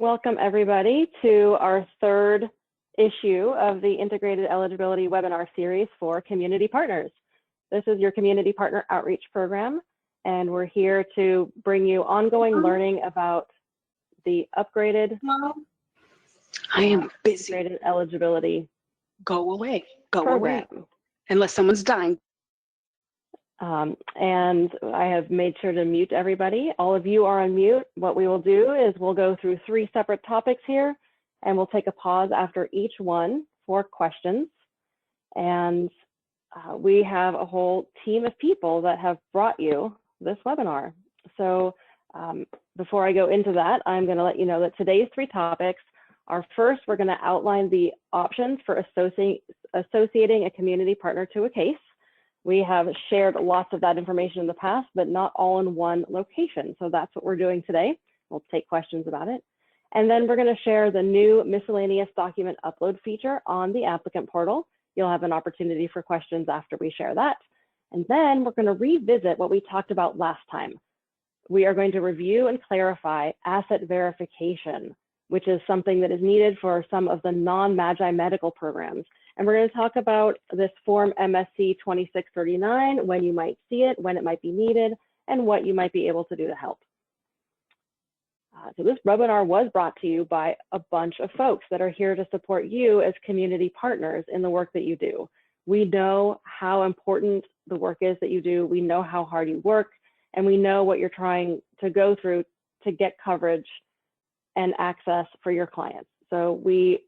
Welcome everybody to our third issue of the Integrated Eligibility Webinar Series for Community Partners. This is your Community Partner Outreach Program, and we're here to bring you ongoing learning about the upgraded I am busy. Integrated Eligibility Go away. Go Program. away. Unless someone's dying. And I have made sure to mute everybody. All of you are on mute. What we will do is we'll go through 3 separate topics here, and we'll take a pause after each one for questions. And we have a whole team of people that have brought you this webinar. So before I go into that, I'm going to let you know that today's 3 topics are: first, we're going to outline the options for associating a community partner to a case. We have shared lots of that information in the past, but not all in one location. So that's what we're doing today. We'll take questions about it. And then we're going to share the new miscellaneous document upload feature on the applicant portal. You'll have an opportunity for questions after we share that. And then we're going to revisit what we talked about last time. We are going to review and clarify asset verification, which is something that is needed for some of the non-MAGI medical programs. And we're going to talk about this form MSC 2639, when you might see it, when it might be needed, and what you might be able to do to help. So this webinar was brought to you by a bunch of folks that are here to support you as community partners in the work that you do. We know how important the work is that you do. We know how hard you work, and we know what you're trying to go through to get coverage and access for your clients. So we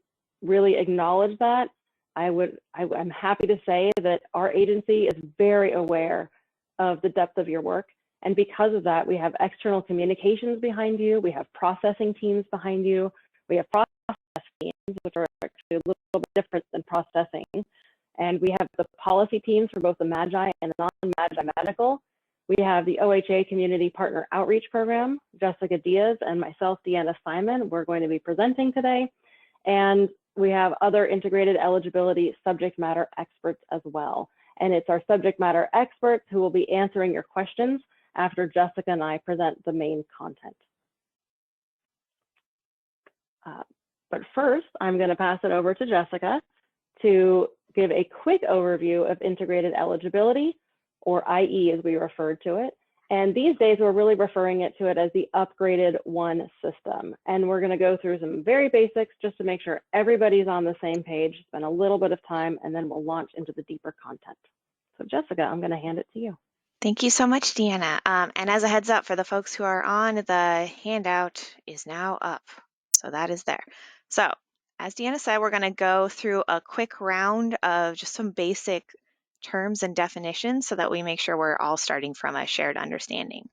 really acknowledge that. I'm happy to say that our agency is very aware of the depth of your work. And because of that, we have external communications behind you. We have processing teams behind you. We have process teams, which are actually a little bit different than processing. And we have the policy teams for both the MAGI and the non-MAGI medical. We have the OHA Community Partner Outreach Program. Jessica Diaz and myself, Deanna Simon, we're going to be presenting today. And we have other integrated eligibility subject matter experts as well. And it's our subject matter experts who will be answering your questions after Jessica and I present the main content. But first, I'm going to pass it over to Jessica to give a quick overview of integrated eligibility, or IE as we referred to it. And these days, we're really referring to it as the upgraded one system. And we're going to go through some very basics just to make sure everybody's on the same page, spend a little bit of time, and then we'll launch into the deeper content. So Jessica, I'm going to hand it to you. Thank you so much, Deanna. And as a heads up for the folks who are on, the handout is now up. So that is there. So as Deanna said, we're going to go through a quick round of just some basic terms and definitions so that we make sure we're all starting from a shared understanding.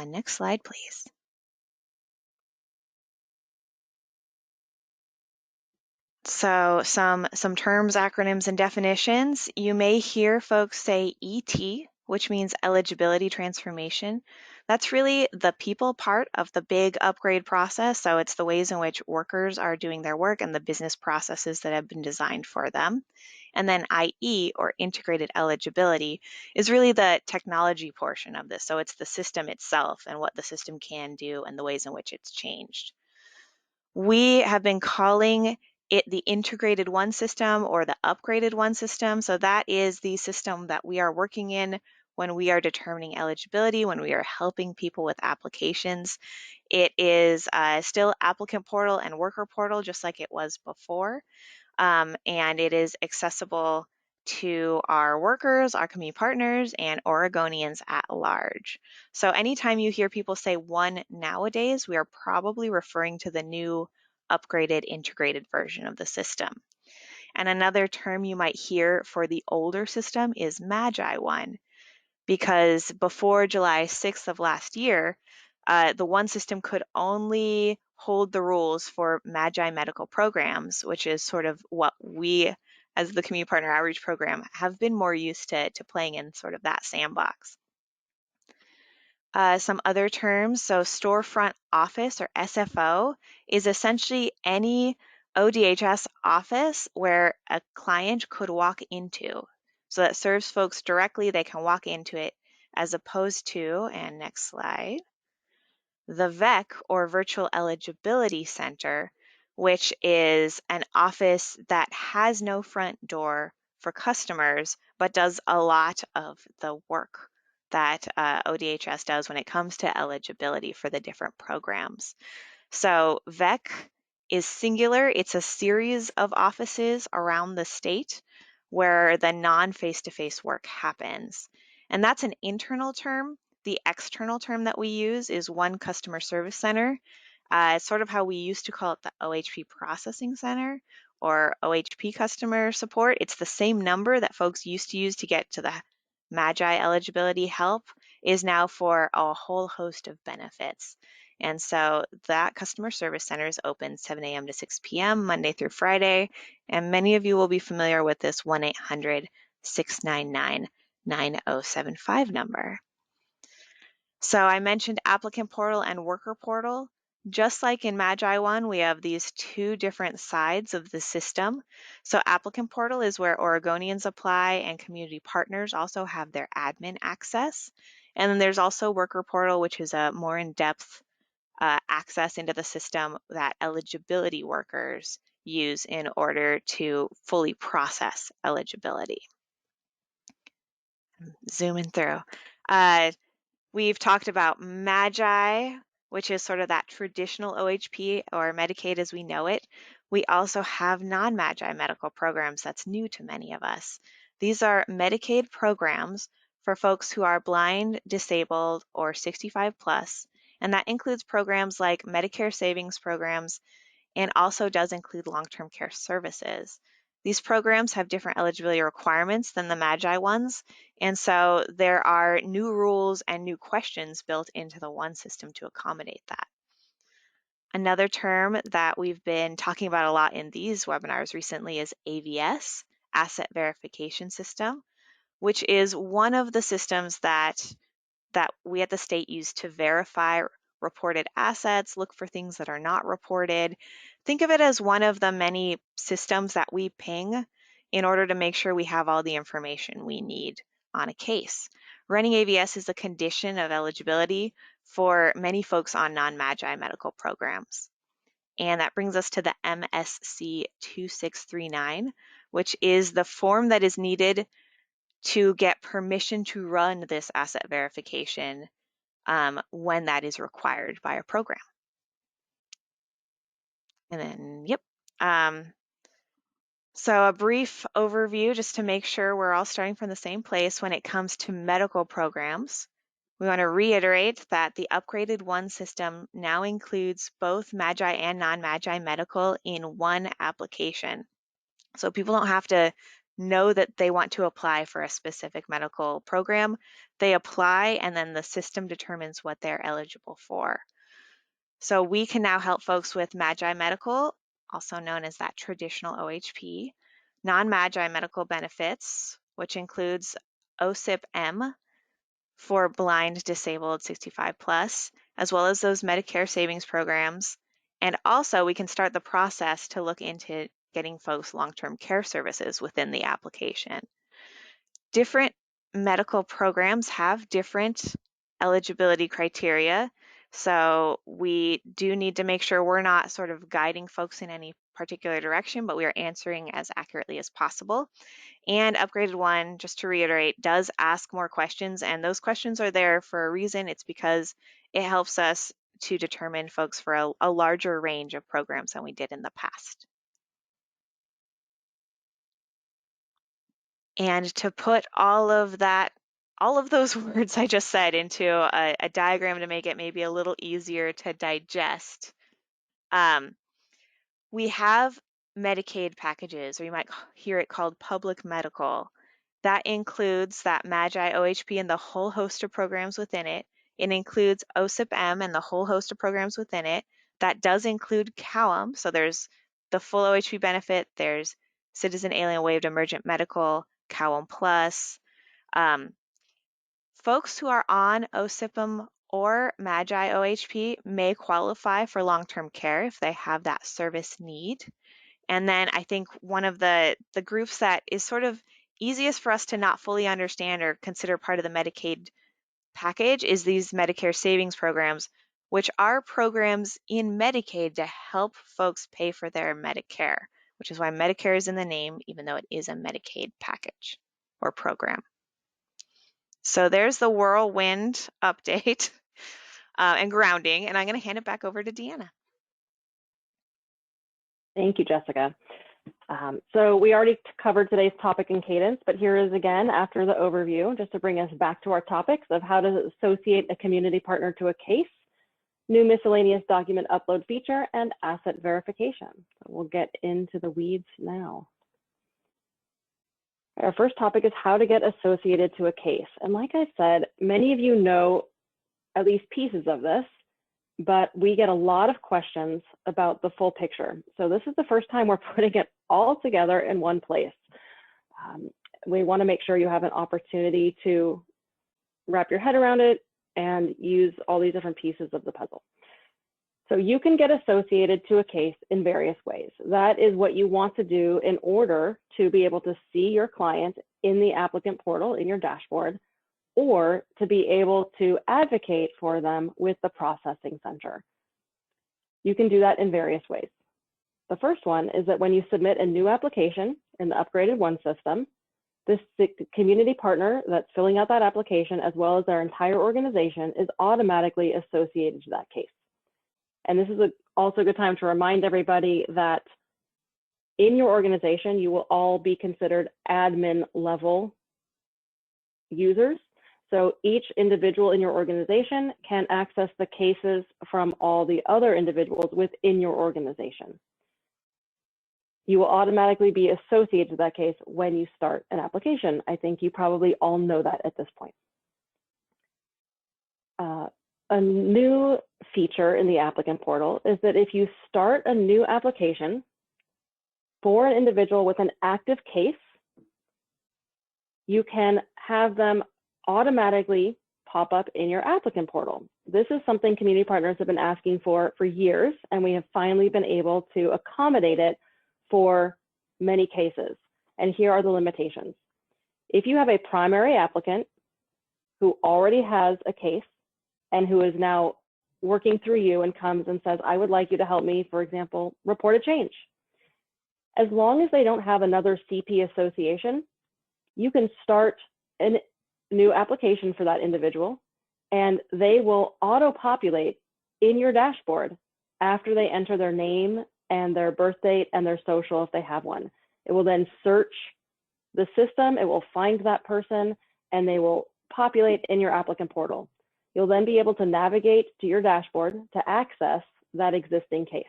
Next slide, please. So some terms, acronyms, and definitions. You may hear folks say ET, which means eligibility transformation. That's really the people part of the big upgrade process. So it's the ways in which workers are doing their work and the business processes that have been designed for them. And then IE, or integrated eligibility, is really the technology portion of this. So it's the system itself and what the system can do and the ways in which it's changed. We have been calling it the integrated one system or the upgraded one system. So that is the system that we are working in when we are determining eligibility, when we are helping people with applications. It is still applicant portal and worker portal, just like it was before. And it is accessible to our workers, our community partners, and Oregonians at large. So anytime you hear people say one nowadays, we are probably referring to the new upgraded integrated version of the system. And another term you might hear for the older system is MAGI one, because before July 6th of last year, the one system could only hold the rules for MAGI medical programs, which is sort of what we as the Community Partner Outreach Program have been more used to playing in sort of that sandbox. Some other terms, so storefront office, or SFO, is essentially any ODHS office where a client could walk into. So that serves folks directly, they can walk into it, as opposed to, and next slide, the VEC, or Virtual Eligibility Center, which is an office that has no front door for customers, but does a lot of the work that ODHS does when it comes to eligibility for the different programs. So VEC is singular. It's a series of offices around the state where the non-face-to-face work happens. And that's an internal term. The external term that we use is One Customer Service Center. It's sort of how we used to call it the OHP Processing Center or OHP Customer Support. It's the same number that folks used to use to get to the MAGI eligibility help is now for a whole host of benefits. And so that customer service center is open 7 a.m. to 6 p.m. Monday through Friday. And many of you will be familiar with this 1-800-699-9075 number. So I mentioned applicant portal and worker portal. Just like in MAGI 1, we have these two different sides of the system. So applicant portal is where Oregonians apply and community partners also have their admin access. And then there's also worker portal, which is a more in-depth access into the system that eligibility workers use in order to fully process eligibility. Zooming through. We've talked about MAGI, which is sort of that traditional OHP or Medicaid as we know it. We also have non-MAGI medical programs that's new to many of us. These are Medicaid programs for folks who are blind, disabled, or 65 plus, and that includes programs like Medicare savings programs and also does include long-term care services. These programs have different eligibility requirements than the MAGI ones, and so there are new rules and new questions built into the one system to accommodate that. Another term that we've been talking about a lot in these webinars recently is AVS, Asset Verification System, which is one of the systems that we at the state use to verify reported assets, look for things that are not reported. Think of it as one of the many systems that we ping in order to make sure we have all the information we need on a case. Running AVS is a condition of eligibility for many folks on non-MAGI medical programs. And that brings us to the MSC 2639, which is the form that is needed to get permission to run this asset verification when that is required by a program. And then, yep. So a brief overview just to make sure we're all starting from the same place when it comes to medical programs. We want to reiterate that the upgraded one system now includes both MAGI and non-MAGI medical in one application. So people don't have to know that they want to apply for a specific medical program. They apply and then the system determines what they're eligible for. So we can now help folks with MAGI medical, also known as that traditional OHP, non-MAGI medical benefits, which includes OSIP-M for blind, disabled, 65 plus, as well as those Medicare savings programs. And also we can start the process to look into getting folks long-term care services within the application. Different medical programs have different eligibility criteria. So we do need to make sure we're not sort of guiding folks in any particular direction, but we are answering as accurately as possible. And Upgraded One, just to reiterate, does ask more questions, and those questions are there for a reason. It's because it helps us to determine folks for a larger range of programs than we did in the past. And to put all of those words I just said into a diagram to make it maybe a little easier to digest, we have Medicaid packages, or you might hear it called public medical. That includes that MAGI OHP and the whole host of programs within it. It includes OSIP-M and the whole host of programs within it. That does include COWM, so there's the full OHP benefit, there's Citizen Alien Waived Emergent Medical, COWM Plus. Folks who are on OSIP-M or MAGI OHP may qualify for long-term care if they have that service need. And then I think one of the groups that is sort of easiest for us to not fully understand or consider part of the Medicaid package is these Medicare savings programs, which are programs in Medicaid to help folks pay for their Medicare, which is why Medicare is in the name, even though it is a Medicaid package or program. So there's the whirlwind update and grounding, and I'm going to hand it back over to Deanna. Thank you, Jessica. So we already covered today's topic and cadence, but here is again after the overview, just to bring us back to our topics of how to associate a community partner to a case, new miscellaneous document upload feature, and asset verification. So we'll get into the weeds now. Our first topic is how to get associated to a case. And like I said, many of you know at least pieces of this, but we get a lot of questions about the full picture. So this is the first time we're putting it all together in one place. We want to make sure you have an opportunity to wrap your head around it and use all these different pieces of the puzzle. So you can get associated to a case in various ways. That is what you want to do in order to be able to see your client in the applicant portal in your dashboard, or to be able to advocate for them with the processing center. You can do that in various ways. The first one is that when you submit a new application in the Upgraded One system, this community partner that's filling out that application, as well as their entire organization, is automatically associated to that case. And this is also a good time to remind everybody that in your organization, you will all be considered admin level users. So each individual in your organization can access the cases from all the other individuals within your organization. You will automatically be associated to that case when you start an application. I think you probably all know that at this point. A new feature in the applicant portal is that if you start a new application for an individual with an active case, you can have them automatically pop up in your applicant portal. This is something community partners have been asking for years, and we have finally been able to accommodate it for many cases. And here are the limitations. If you have a primary applicant who already has a case and who is now working through you and comes and says, I would like you to help me, for example, report a change. As long as they don't have another CP association, you can start a new application for that individual, and they will auto-populate in your dashboard after they enter their name and their birth date and their social if they have one. It will then search the system, it will find that person, and they will populate in your applicant portal. You'll then be able to navigate to your dashboard to access that existing case.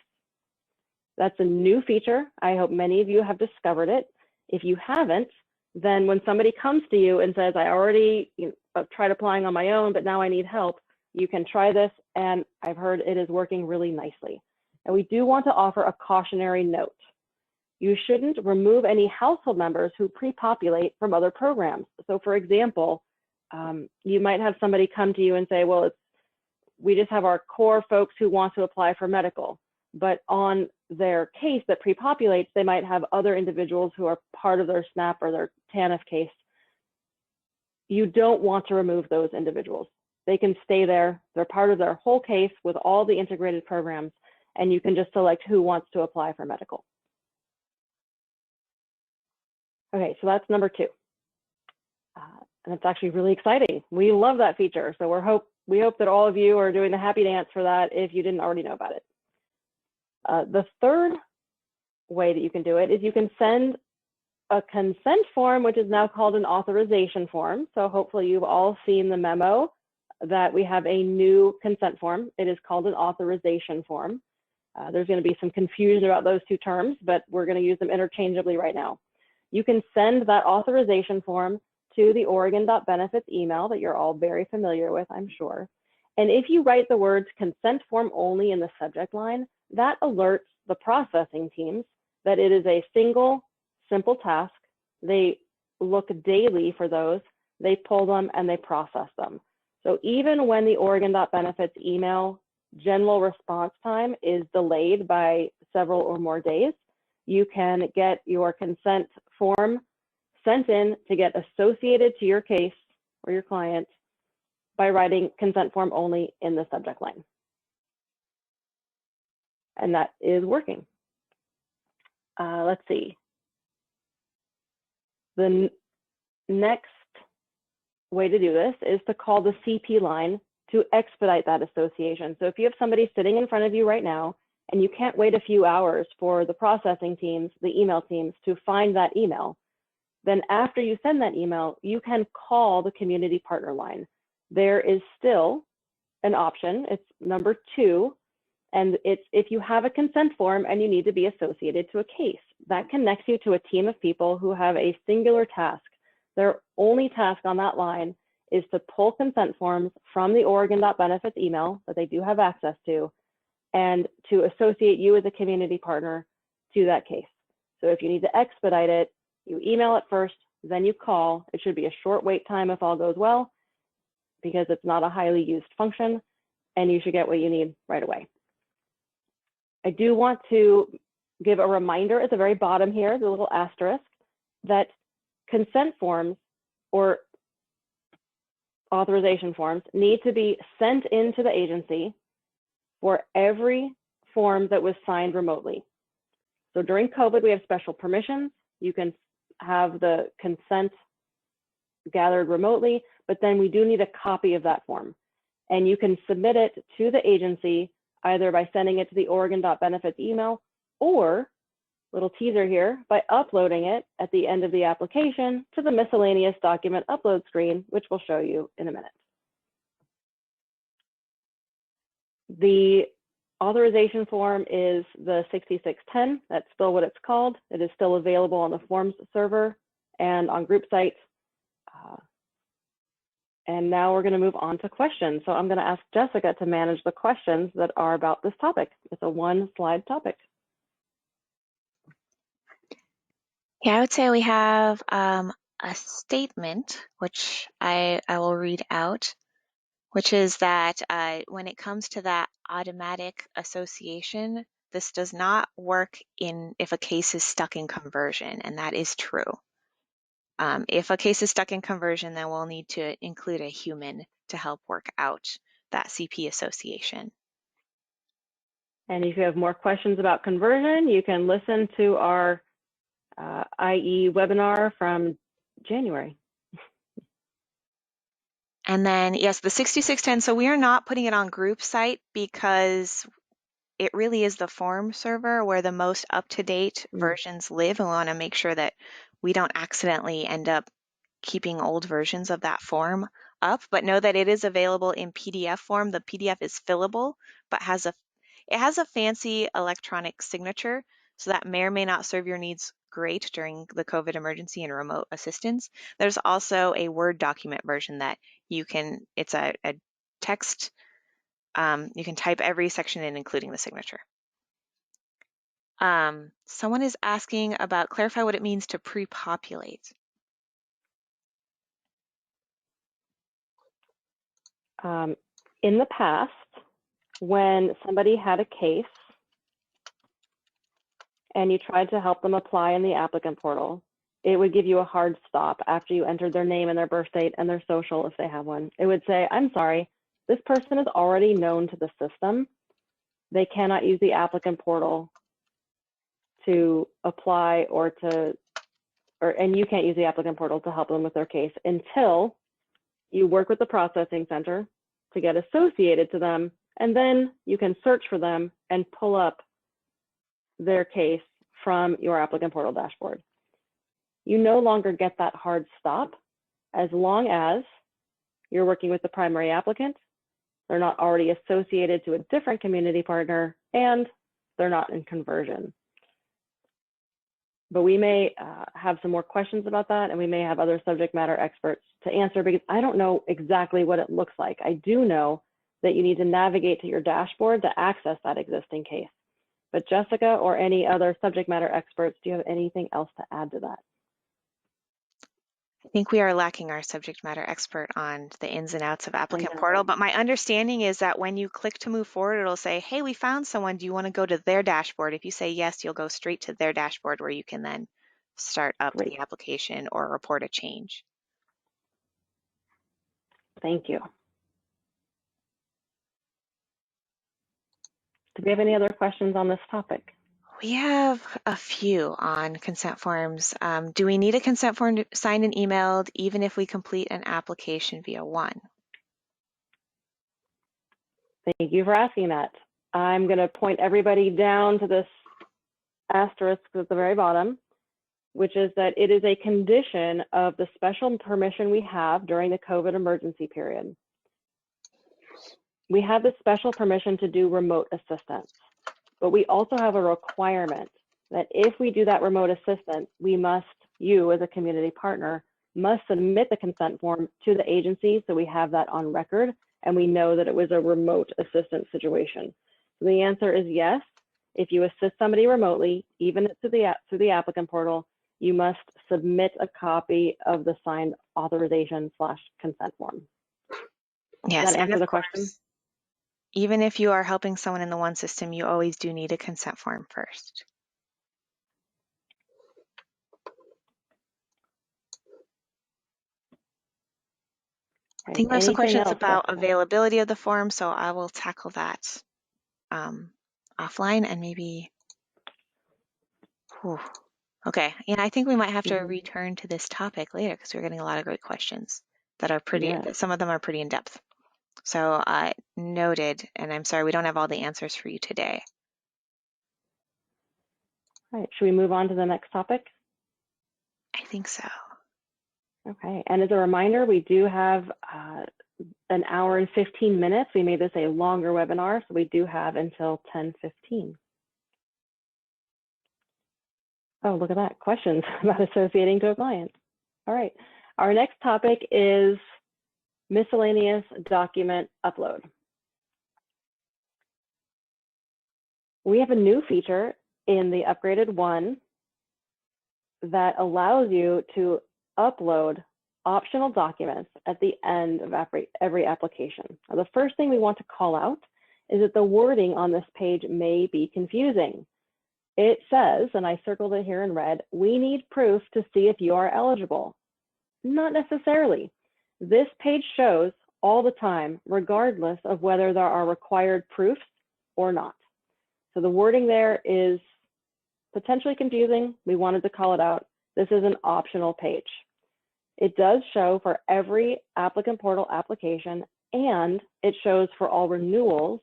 That's a new feature. I hope many of you have discovered it. If you haven't, then when somebody comes to you and says, I already tried applying on my own, but now I need help, you can try this, and I've heard it is working really nicely. And we do want to offer a cautionary note. You shouldn't remove any household members who pre-populate from other programs. So for example, you might have somebody come to you and say, well, we just have our core folks who want to apply for medical, but on their case that pre-populates, they might have other individuals who are part of their SNAP or their TANF case. You don't want to remove those individuals. They can stay there. They're part of their whole case with all the integrated programs, and you can just select who wants to apply for medical. Okay, so that's number two. And it's actually really exciting. We love that feature. So we hope that all of you are doing the happy dance for that if you didn't already know about it. The third way that you can do it is you can send a consent form, which is now called an authorization form. So hopefully you've all seen the memo that we have a new consent form. It is called an authorization form. There's going to be some confusion about those two terms, but we're going to use them interchangeably right now. You can send that authorization form to the Oregon.benefits email that you're all very familiar with, I'm sure. And if you write the words consent form only in the subject line, that alerts the processing teams that it is a single, simple task. They look daily for those, they pull them, and they process them. So even when the Oregon.benefits email general response time is delayed by several or more days, you can get your consent form sent in to get associated to your case or your client by writing consent form only in the subject line. and that is working. Let's see. The next way to do this is to call the CP line to expedite that association. So if you have somebody sitting in front of you right now and you can't wait a few hours for the processing teams, the email teams, to find that email, then after you send that email, you can call the community partner line. There is still an option, it's number 2, and it's if you have a consent form and you need to be associated to a case. That connects you to a team of people who have a singular task. Their only task on that line is to pull consent forms from the Oregon.benefits email that they do have access to, and to associate you as a community partner to that case. So if you need to expedite it, you email it first, then you call. It should be a short wait time if all goes well, because it's not a highly used function, and you should get what you need right away. I do want to give a reminder at the very bottom here, the little asterisk, that consent forms or authorization forms need to be sent into the agency for every form that was signed remotely. So during COVID, we have special permissions. You can have the consent gathered remotely, but then we do need a copy of that form. And you can submit it to the agency either by sending it to the Oregon.benefits email, or, little teaser here, by uploading it at the end of the application to the miscellaneous document upload screen, which we'll show you in a minute. The authorization form is the 6610. That's still what it's called. It is still available on the forms server and on group sites. And now we're going to move on to questions. So I'm going to ask Jessica to manage the questions that are about this topic. It's a 1-slide topic. Yeah, I would say we have a statement, which I will read out, which is that when it comes to that automatic association, this does not work if a case is stuck in conversion, and that is true. If a case is stuck in conversion, then we'll need to include a human to help work out that CP association. And if you have more questions about conversion, you can listen to our IE webinar from January. And then, yes, the 6610, so we are not putting it on group site because it really is the form server where the most up-to-date versions live, and we want to make sure that we don't accidentally end up keeping old versions of that form up, but know that it is available in PDF form. The PDF is fillable, but it has a fancy electronic signature, so that may or may not serve your needs great during the COVID emergency and remote assistance. There's also a Word document version that you can, it's a text, you can type every section in, including the signature. Someone is asking about, clarify what it means to pre-populate. In the past, when somebody had a case and you tried to help them apply in the applicant portal, it would give you a hard stop after you entered their name and their birth date and their social if they have one. It would say, I'm sorry, this person is already known to the system. They cannot use the applicant portal to apply and you can't use the applicant portal to help them with their case until you work with the processing center to get associated to them, and then you can search for them and pull up their case from your applicant portal dashboard. You no longer get that hard stop as long as you're working with the primary applicant, they're not already associated to a different community partner, and they're not in conversion. But we may have some more questions about that, and we may have other subject matter experts to answer, because I don't know exactly what it looks like. I do know that you need to navigate to your dashboard to access that existing case. But Jessica or any other subject matter experts, do you have anything else to add to that? I think we are lacking our subject matter expert on the ins and outs of applicant portal, but my understanding is that when you click to move forward, it'll say, hey, we found someone, do you want to go to their dashboard? If you say yes, you'll go straight to their dashboard where you can then start up the application or report a change. Thank you. Do we have any other questions on this topic? We have a few on consent forms. Do we need a consent form signed and emailed even if we complete an application via one? Thank you for asking that. I'm going to point everybody down to this asterisk at the very bottom, which is that it is a condition of the special permission we have during the COVID emergency period. We have this special permission to do remote assistance, but we also have a requirement that if we do that remote assistance, we must, you as a community partner, must submit the consent form to the agency so we have that on record and we know that it was a remote assistance situation. So the answer is yes. If you assist somebody remotely, even through the applicant portal, you must submit a copy of the signed authorization/consent form. Yes, Does that and answer of the course, question? even if you are helping someone in the one system, you always do need a consent form first. I think we have some Anything questions else, about Jessica? availability of the form, so I will tackle that offline and maybe, whew. Okay, and I think we might have to return to this topic later because we're getting a lot of great questions that are pretty, Yes. some of them are pretty in depth. So noted, and I'm sorry we don't have all the answers for you today. All right, should we move on to the next topic? I think so. Okay, and as a reminder, we do have an hour and 15 minutes. We made this a longer webinar, so we do have until 10:15. Oh, look at that, questions about associating to a client. All right, our next topic is miscellaneous document upload. We have a new feature in the upgraded one that allows you to upload optional documents at the end of every application. Now, the first thing we want to call out is that the wording on this page may be confusing. It says, and I circled it here in red, we need proof to see if you are eligible. Not necessarily. This page shows all the time, regardless of whether there are required proofs or not. So the wording there is potentially confusing. We wanted to call it out. This is an optional page. It does show for every applicant portal application, and it shows for all renewals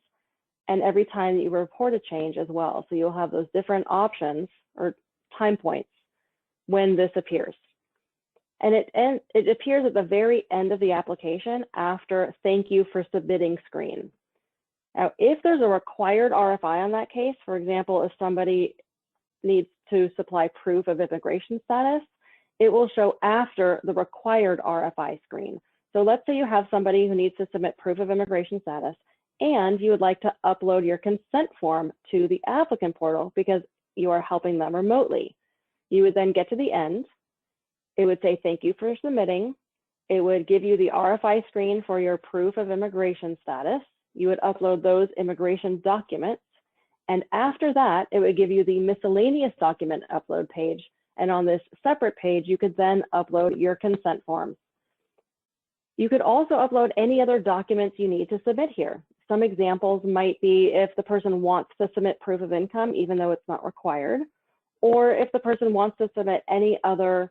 and every time that you report a change as well. So you'll have those different options or time points when this appears. And it appears at the very end of the application after thank you for submitting screen. Now, if there's a required RFI on that case, for example, if somebody needs to supply proof of immigration status, it will show after the required RFI screen. So let's say you have somebody who needs to submit proof of immigration status and you would like to upload your consent form to the applicant portal because you are helping them remotely. You would then get to the end. It would say, thank you for submitting. It would give you the RFI screen for your proof of immigration status. You would upload those immigration documents. And after that, it would give you the miscellaneous document upload page. And on this separate page, you could then upload your consent forms. You could also upload any other documents you need to submit here. Some examples might be if the person wants to submit proof of income, even though it's not required, or if the person wants to submit any other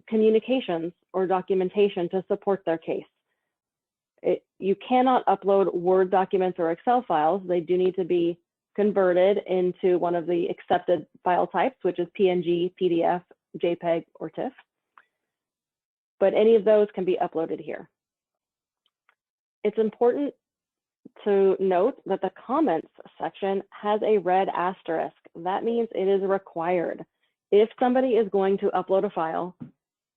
communications or documentation to support their case. You cannot upload Word documents or Excel files. They do need to be converted into one of the accepted file types, which is PNG, PDF, JPEG, or TIFF. But any of those can be uploaded here. It's important to note that the comments section has a red asterisk. That means it is required. If somebody is going to upload a file,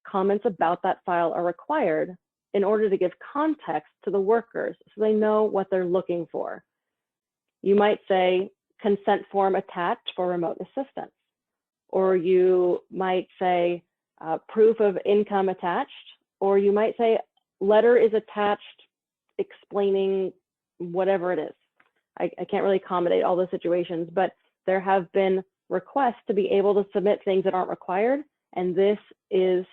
comments about that file are required in order to give context to the workers so they know what they're looking for. You might say consent form attached for remote assistance, or you might say proof of income attached, or you might say letter is attached explaining whatever it is. I can't really accommodate all the situations, but there have been requests to be able to submit things that aren't required, and this is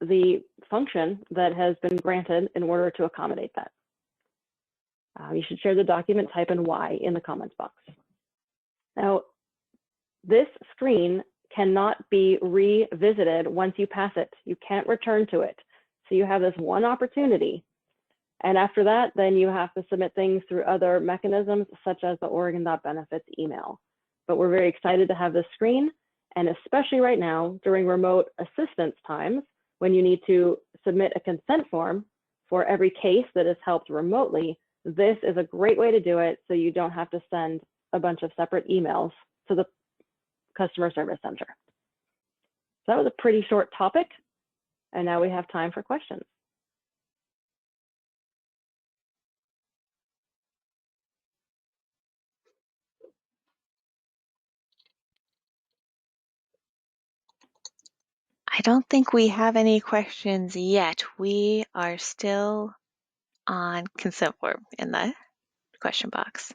the function that has been granted in order to accommodate that. You should share the document, type in Y in the comments box. Now, this screen cannot be revisited once you pass it. You can't return to it. So you have this one opportunity. And after that, then you have to submit things through other mechanisms, such as the Oregon.benefits email. But we're very excited to have this screen, and especially right now during remote assistance times, when you need to submit a consent form for every case that is helped remotely, this is a great way to do it so you don't have to send a bunch of separate emails to the customer service center. So that was a pretty short topic, and now we have time for questions. I don't think we have any questions yet. We are still on consent form in the question box.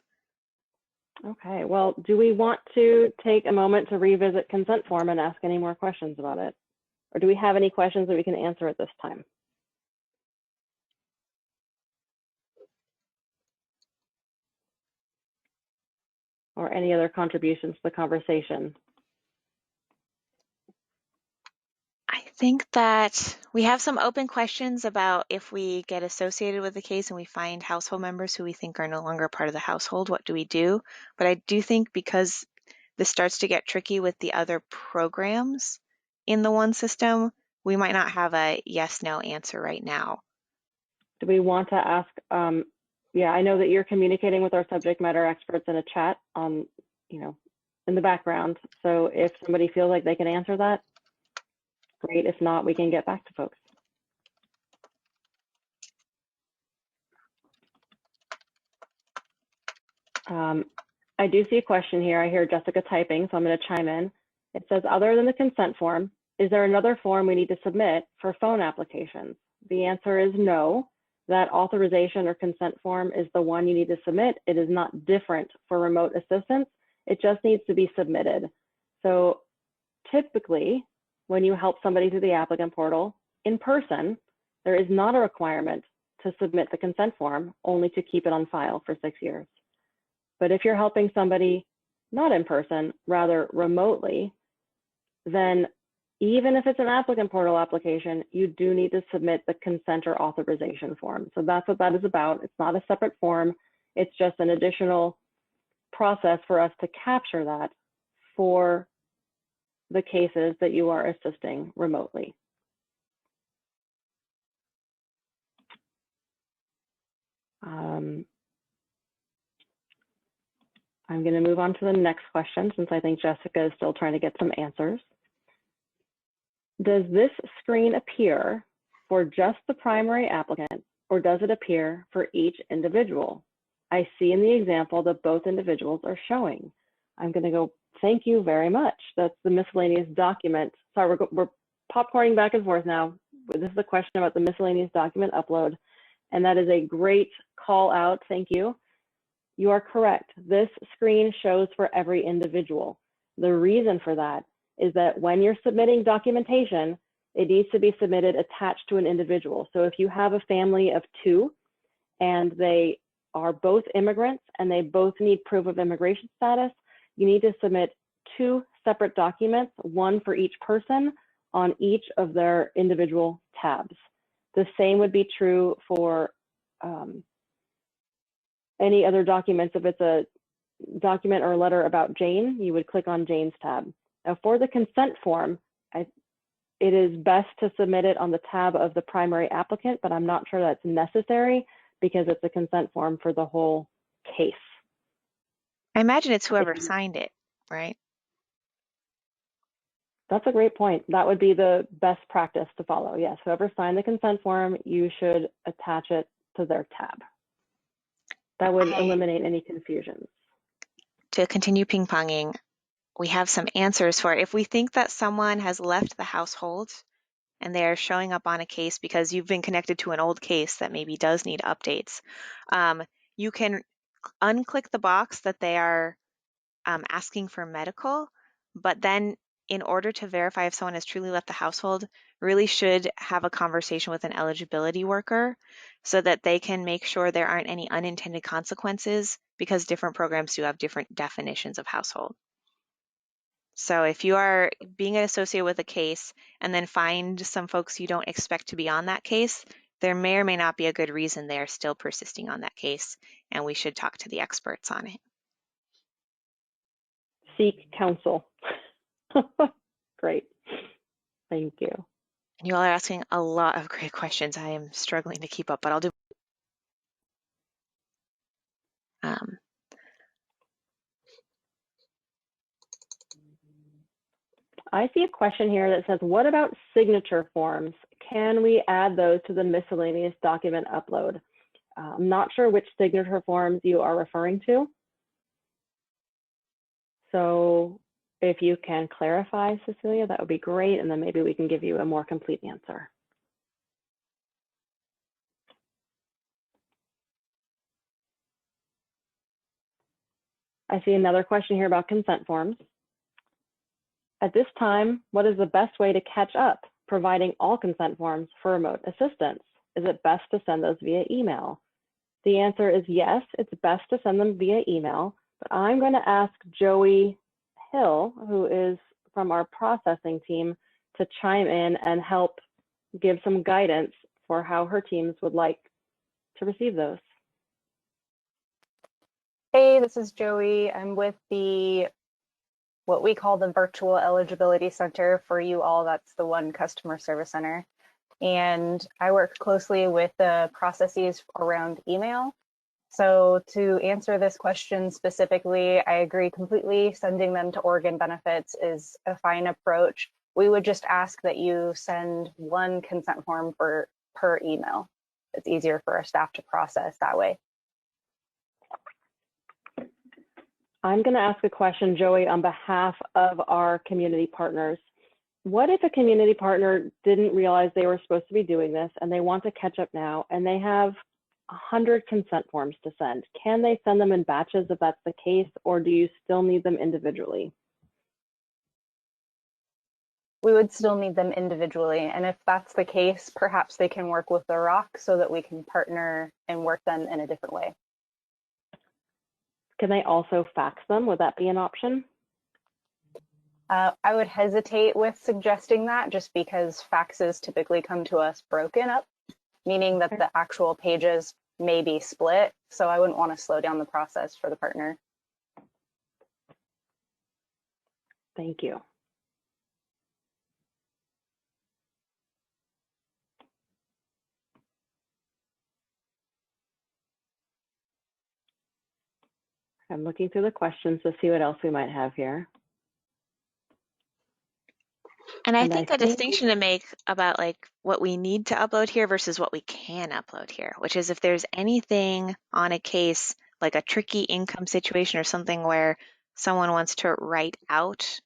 Okay, well, do we want to take a moment to revisit consent form and ask any more questions about it? Or do we have any questions that we can answer at this time? Or any other contributions to the conversation? I think that we have some open questions about if we get associated with the case and we find household members who we think are no longer part of the household, what do we do? But I do think because this starts to get tricky with the other programs in the one system, we might not have a yes, no answer right now. Do we want to ask, yeah, I know that you're communicating with our subject matter experts in a chat on, in the background. So if somebody feels like they can answer that, great. If not, we can get back to folks. I do see a question here. I hear Jessica typing, so I'm going to chime in. It says, other than the consent form, is there another form we need to submit for phone applications? The answer is no. That authorization or consent form is the one you need to submit. It is not different for remote assistance. It just needs to be submitted. So typically, when you help somebody through the applicant portal in person, there is not a requirement to submit the consent form, only to keep it on file for 6 years. But if you're helping somebody not in person, rather remotely, then even if it's an applicant portal application, you do need to submit the consent or authorization form. So that's what that is about. It's not a separate form. It's just an additional process for us to capture that for the cases that you are assisting remotely. I'm going to move on to the next question since I think Jessica is still trying to get some answers. Does this screen appear for just the primary applicant, or does it appear for each individual? I see in the example that both individuals are showing. I'm going to go, thank you very much. That's the miscellaneous document. Sorry, we're popcorning back and forth now. This is a question about the miscellaneous document upload, and that is a great call out. Thank you. You are correct. This screen shows for every individual. The reason for that is that when you're submitting documentation, it needs to be submitted attached to an individual. So if you have a family of 2 and they are both immigrants and they both need proof of immigration status, you need to submit 2 separate documents, one for each person on each of their individual tabs. The same would be true for any other documents. If it's a document or a letter about Jane, you would click on Jane's tab. Now for the consent form, it is best to submit it on the tab of the primary applicant, but I'm not sure that's necessary because it's a consent form for the whole case. I imagine it's whoever signed it, right? That's a great point. That would be the best practice to follow. Yes, whoever signed the consent form, you should attach it to their tab. That would eliminate any confusions. To continue ping-ponging, we have some answers for if we think that someone has left the household and they're showing up on a case because you've been connected to an old case that maybe does need updates. You can unclick the box that they are asking for medical, but then in order to verify if someone has truly left the household, really should have a conversation with an eligibility worker so that they can make sure there aren't any unintended consequences, because different programs do have different definitions of household. So if you are being associated with a case and then find some folks you don't expect to be on that case, there may or may not be a good reason they are still persisting on that case, and we should talk to the experts on it. Seek counsel. Great. Thank you. You all are asking a lot of great questions. I am struggling to keep up, but I'll do. I see a question here that says, what about signature forms? Can we add those to the miscellaneous document upload? I'm not sure which signature forms you are referring to. So if you can clarify, Cecilia, that would be great. And then maybe we can give you a more complete answer. I see another question here about consent forms. At this time, what is the best way to catch up, providing all consent forms for remote assistance? Is it best to send those via email? The answer is yes, it's best to send them via email, but I'm going to ask Joey Hill, who is from our processing team, to chime in and help give some guidance for how her teams would like to receive those. Hey, this is Joey. I'm with what we call the Virtual Eligibility Center. For you all, that's the one customer service center. And I work closely with the processes around email. So to answer this question specifically, I agree completely. Sending them to Oregon Benefits is a fine approach. We would just ask that you send one consent form per email. It's easier for our staff to process that way. I'm going to ask a question, Joey, on behalf of our community partners. What if a community partner didn't realize they were supposed to be doing this and they want to catch up now and they have 100 consent forms to send? Can they send them in batches if that's the case, or do you still need them individually? We would still need them individually. And if that's the case, perhaps they can work with the ROC so that we can partner and work them in a different way. Can they also fax them? Would that be an option? I would hesitate with suggesting that, just because faxes typically come to us broken up, meaning that the actual pages may be split. So I wouldn't want to slow down the process for the partner. Thank you. I'm looking through the questions to see what else we might have here. And I think a distinction to make about like what we need to upload here versus what we can upload here, which is if there's anything on a case like a tricky income situation or something where someone wants to write out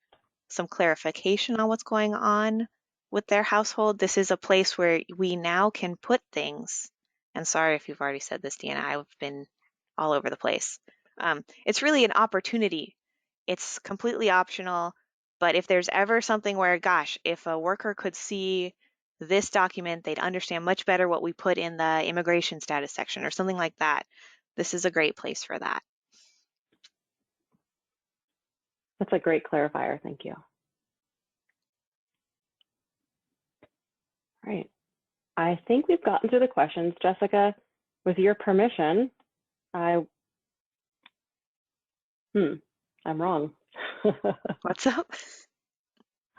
some clarification on what's going on with their household, this is a place where we now can put things. And sorry if you've already said this, Deanna, I've been all over the place. It's really an opportunity. It's completely optional. But if there's ever something where, gosh, if a worker could see this document, they'd understand much better what we put in the immigration status section or something like that. This is a great place for that. That's a great clarifier. Thank you. All right. I think we've gotten through the questions. Jessica, with your permission, I'm wrong. What's up?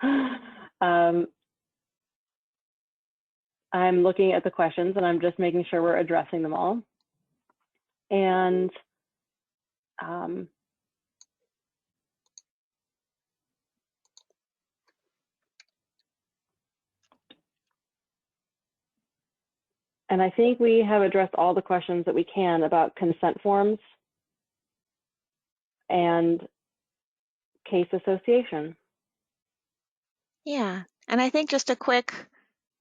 I'm looking at the questions and I'm just making sure we're addressing them all. And I think we have addressed all the questions that we can about consent forms and case association. Yeah, and I think just a quick,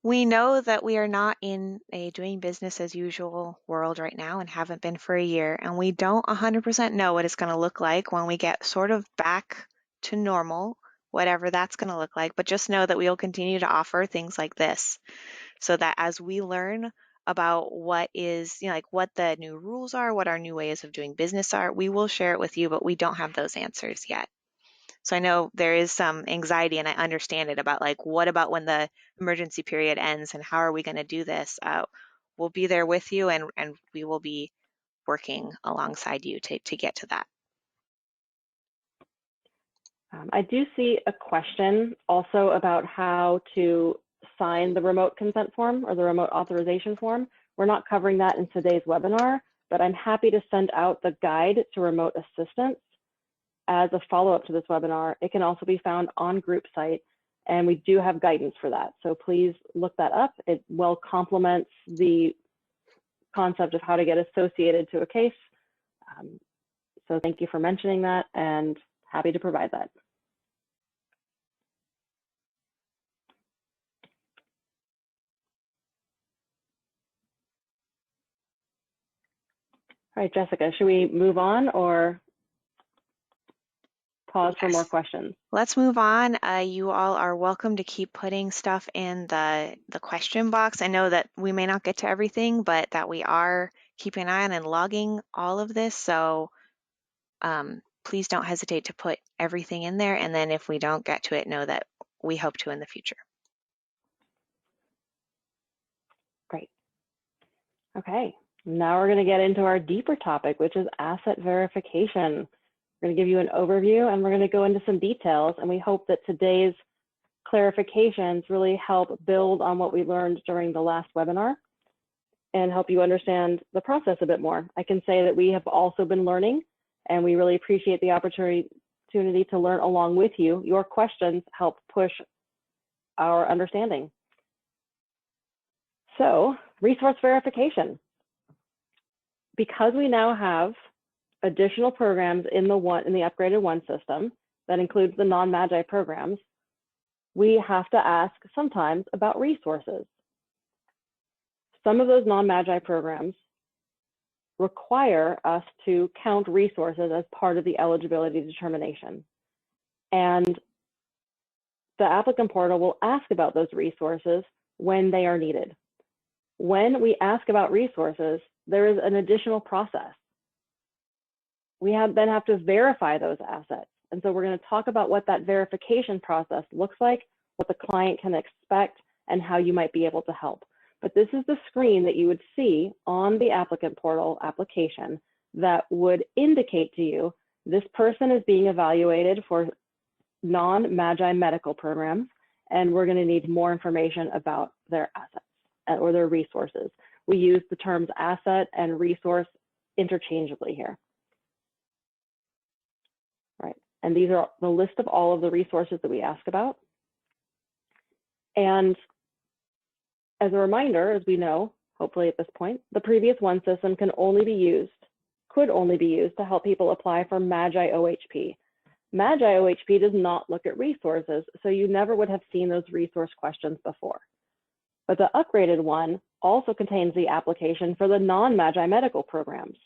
we know that we are not in a doing business as usual world right now and haven't been for a year, and we don't 100% know what it's going to look like when we get sort of back to normal whatever that's going to look like. But just know that we will continue to offer things like this so that as we learn about what is, like what the new rules are, what our new ways of doing business are, we will share it with you, but we don't have those answers yet. So I know there is some anxiety, and I understand it, about like, what about when the emergency period ends and how are we going to do this? We'll be there with you, and we will be working alongside you to get to that. I do see a question also about how to sign the remote consent form or the remote authorization form. We're not covering that in today's webinar, but I'm happy to send out the guide to remote assistance as a follow-up to this webinar. It can also be found on group site, and we do have guidance for that. So please look that up. It well complements the concept of how to get associated to a case. So thank you for mentioning that, and happy to provide that. All right, Jessica, should we move on or pause for more questions? Let's move on. You all are welcome to keep putting stuff in the question box. I know that we may not get to everything, but that we are keeping an eye on and logging all of this. So please don't hesitate to put everything in there. And then if we don't get to it, know that we hope to in the future. Great. Okay, now we're going to get into our deeper topic, which is asset verification. We're going to give you an overview, and we're going to go into some details, and we hope that today's clarifications really help build on what we learned during the last webinar and help you understand the process a bit more. I can say that we have also been learning, and we really appreciate the opportunity to learn along with you. Your questions help push our understanding. So, resource verification. Because we now have additional programs in the upgraded one system that includes the non-Magi programs, we have to ask sometimes about resources. Some of those non-Magi programs require us to count resources as part of the eligibility determination. And the applicant portal will ask about those resources when they are needed. When we ask about resources, there is an additional process. We then have to verify those assets. And so we're going to talk about what that verification process looks like, what the client can expect, and how you might be able to help. But this is the screen that you would see on the applicant portal application that would indicate to you this person is being evaluated for non-Magi medical programs, and we're going to need more information about their assets or their resources. We use the terms asset and resource interchangeably here. Right, and these are the list of all of the resources that we ask about. And as a reminder, as we know, hopefully at this point, the previous one system could only be used to help people apply for Magi OHP. Magi OHP does not look at resources, so you never would have seen those resource questions before. But the upgraded one also contains the application for the non-Magi medical programs.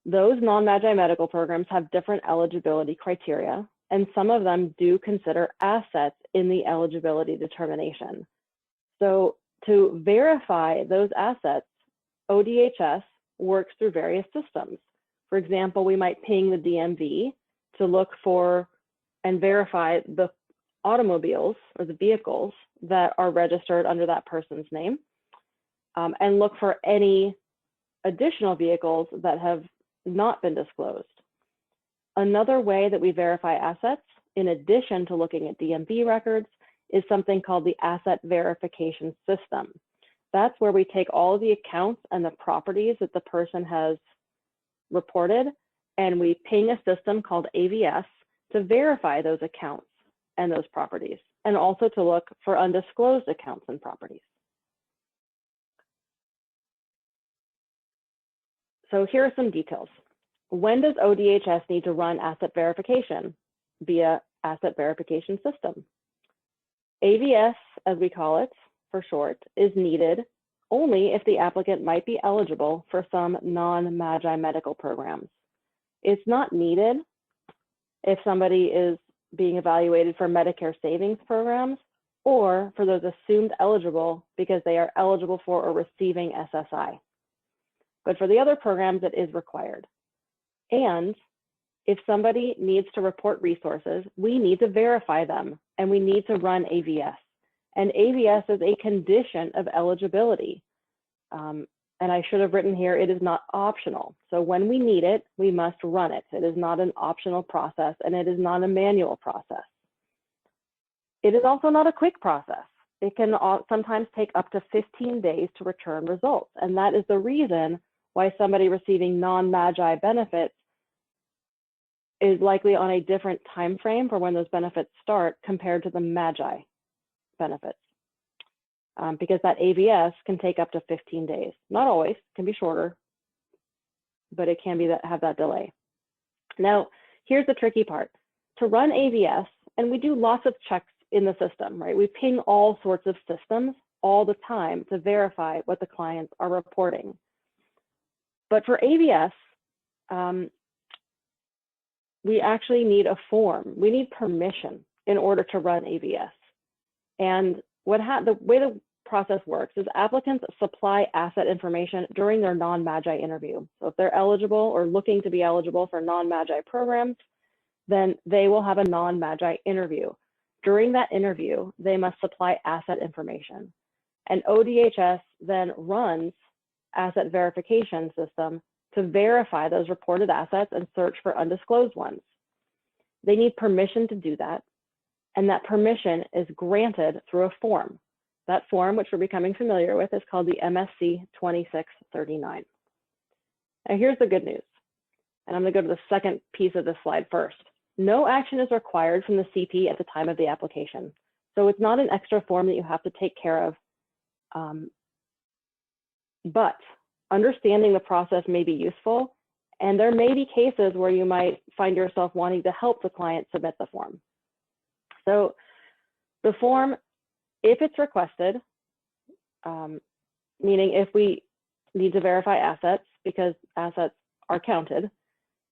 Those non-Magi medical programs have different eligibility criteria, and some of them do consider assets in the eligibility determination. So to verify those assets, ODHS works through various systems. For example, we might ping the DMV to look for and verify the automobiles or the vehicles that are registered under that person's name, and look for any additional vehicles that have not been disclosed. Another way that we verify assets, in addition to looking at DMV records, is something called the asset verification system. That's where we take all of the accounts and the properties that the person has reported, and we ping a system called AVS to verify those accounts and those properties, and also to look for undisclosed accounts and properties. So here are some details. When does ODHS need to run asset verification via asset verification system? AVS, as we call it for short, is needed only if the applicant might be eligible for some non-Magi medical programs. It's not needed if somebody is being evaluated for Medicare savings programs, or for those assumed eligible because they are eligible for or receiving SSI. But for the other programs, it is required. And if somebody needs to report resources, we need to verify them, and we need to run AVS. And AVS is a condition of eligibility. And I should have written here, it is not optional. So when we need it, we must run it. It is not an optional process, and it is not a manual process. It is also not a quick process. It can sometimes take up to 15 days to return results. And that is the reason why somebody receiving non-MAGI benefits is likely on a different time frame for when those benefits start compared to the MAGI benefits. Because that AVS can take up to 15 days. Not always, can be shorter, but it can be have that delay. Now, here's the tricky part. To run AVS, and we do lots of checks in the system, right? We ping all sorts of systems all the time to verify what the clients are reporting. But for AVS, we actually need a form. We need permission in order to run AVS. And the way the process works is applicants supply asset information during their non-MAGI interview. So if they're eligible or looking to be eligible for non-MAGI programs, then they will have a non-MAGI interview. During that interview, they must supply asset information. And ODHS then runs asset verification system to verify those reported assets and search for undisclosed ones. They need permission to do that. And that permission is granted through a form. That form, which we're becoming familiar with, is called the MSC 2639. Now here's the good news. And I'm gonna go to the second piece of this slide first. No action is required from the CP at the time of the application. So it's not an extra form that you have to take care of. But understanding the process may be useful, and there may be cases where you might find yourself wanting to help the client submit the form. So the form, if it's requested, meaning if we need to verify assets because assets are counted,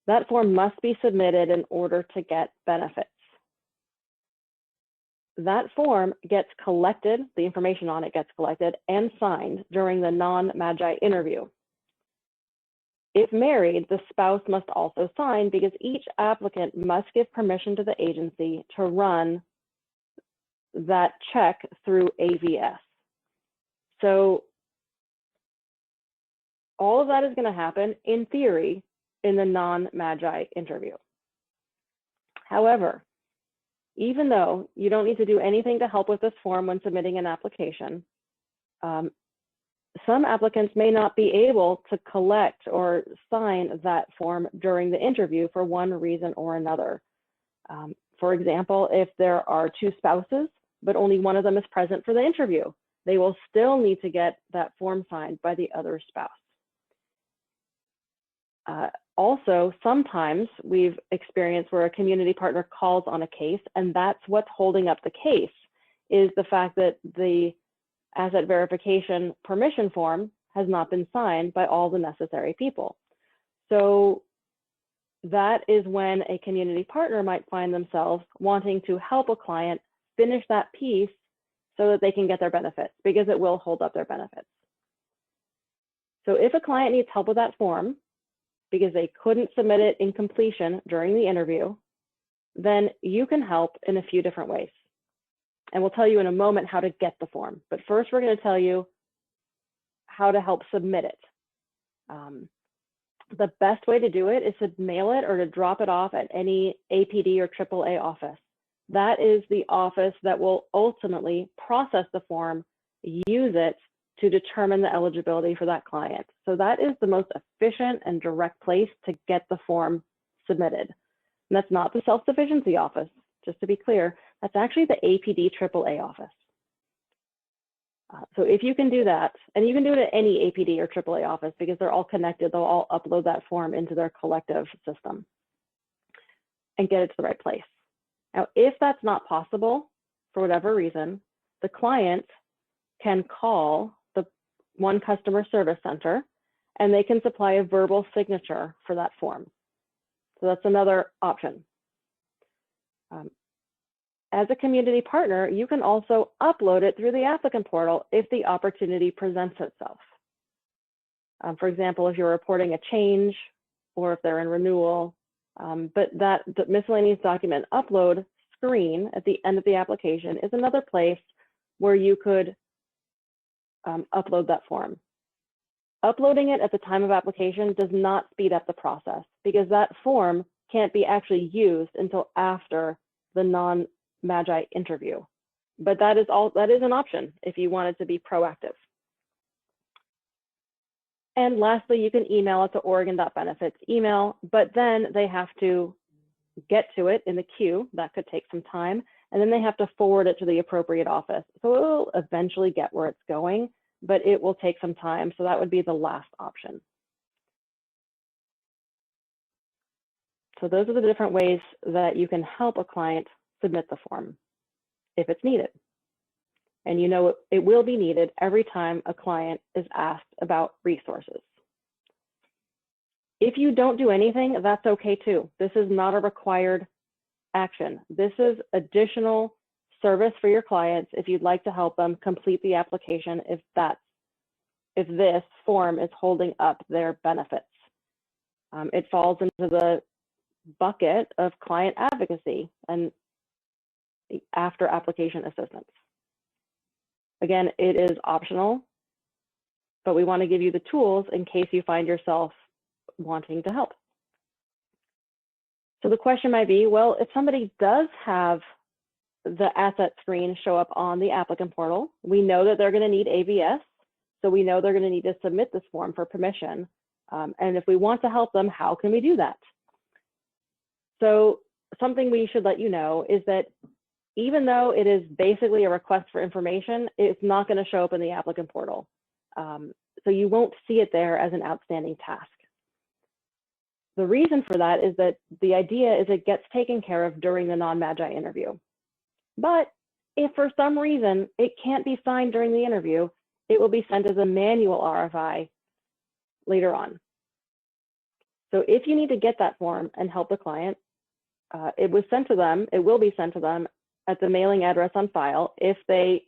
that form must be submitted in order to get benefits. That form gets collected, the information on it gets collected and signed during the non-MAGI interview. If married, the spouse must also sign because each applicant must give permission to the agency to run that check through AVS. So all of that is going to happen in theory in the non-MAGI interview. However, even though you don't need to do anything to help with this form when submitting an application, some applicants may not be able to collect or sign that form during the interview for one reason or another. For example, if there are two spouses, but only one of them is present for the interview, they will still need to get that form signed by the other spouse. Also, sometimes we've experienced where a community partner calls on a case, and that's what's holding up the case, is the fact that the asset verification permission form has not been signed by all the necessary people. So that is when a community partner might find themselves wanting to help a client finish that piece so that they can get their benefits, because it will hold up their benefits. So if a client needs help with that form, because they couldn't submit it in completion during the interview, then you can help in a few different ways. And we'll tell you in a moment how to get the form. But first, we're going to tell you how to help submit it. The best way to do it is to mail it or to drop it off at any APD or AAA office. That is the office that will ultimately process the form, use it to determine the eligibility for that client. So that is the most efficient and direct place to get the form submitted. And that's not the self-sufficiency office, just to be clear. That's actually the APD AAA office. So if you can do that, and you can do it at any APD or AAA office because they're all connected, they'll all upload that form into their collective system and get it to the right place. Now, if that's not possible, for whatever reason, the client can call the One Customer Service Center, and they can supply a verbal signature for that form. So that's another option. As a community partner, you can also upload it through the applicant portal if the opportunity presents itself. For example, if you're reporting a change or if they're in renewal, but the miscellaneous document upload screen at the end of the application is another place where you could upload that form. Uploading it at the time of application does not speed up the process because that form can't be actually used until after the non-Magi interview. But that is an option if you wanted to be proactive. And lastly, you can email it to Oregon.benefits email, but then they have to get to it in the queue. That could take some time. And then they have to forward it to the appropriate office. So it will eventually get where it's going, but it will take some time. So that would be the last option. So those are the different ways that you can help a client submit the form if it's needed. And you know it will be needed every time a client is asked about resources. If you don't do anything, that's okay too. This is not a required action. This is additional service for your clients if you'd like to help them complete the application if this form is holding up their benefits. It falls into the bucket of client advocacy and after application assistance. Again, it is optional, but we want to give you the tools in case you find yourself wanting to help. So the question might be, well, if somebody does have the asset screen show up on the applicant portal, we know that they're going to need AVS, so we know they're going to need to submit this form for permission. And if we want to help them, how can we do that? So something we should let you know is that even though it is basically a request for information, it's not going to show up in the applicant portal. So you won't see it there as an outstanding task. The reason for that is that the idea is it gets taken care of during the non-Magi interview. But if for some reason it can't be signed during the interview, it will be sent as a manual RFI later on. So if you need to get that form and help the client, it was sent to them, it will be sent to them at the mailing address on file if they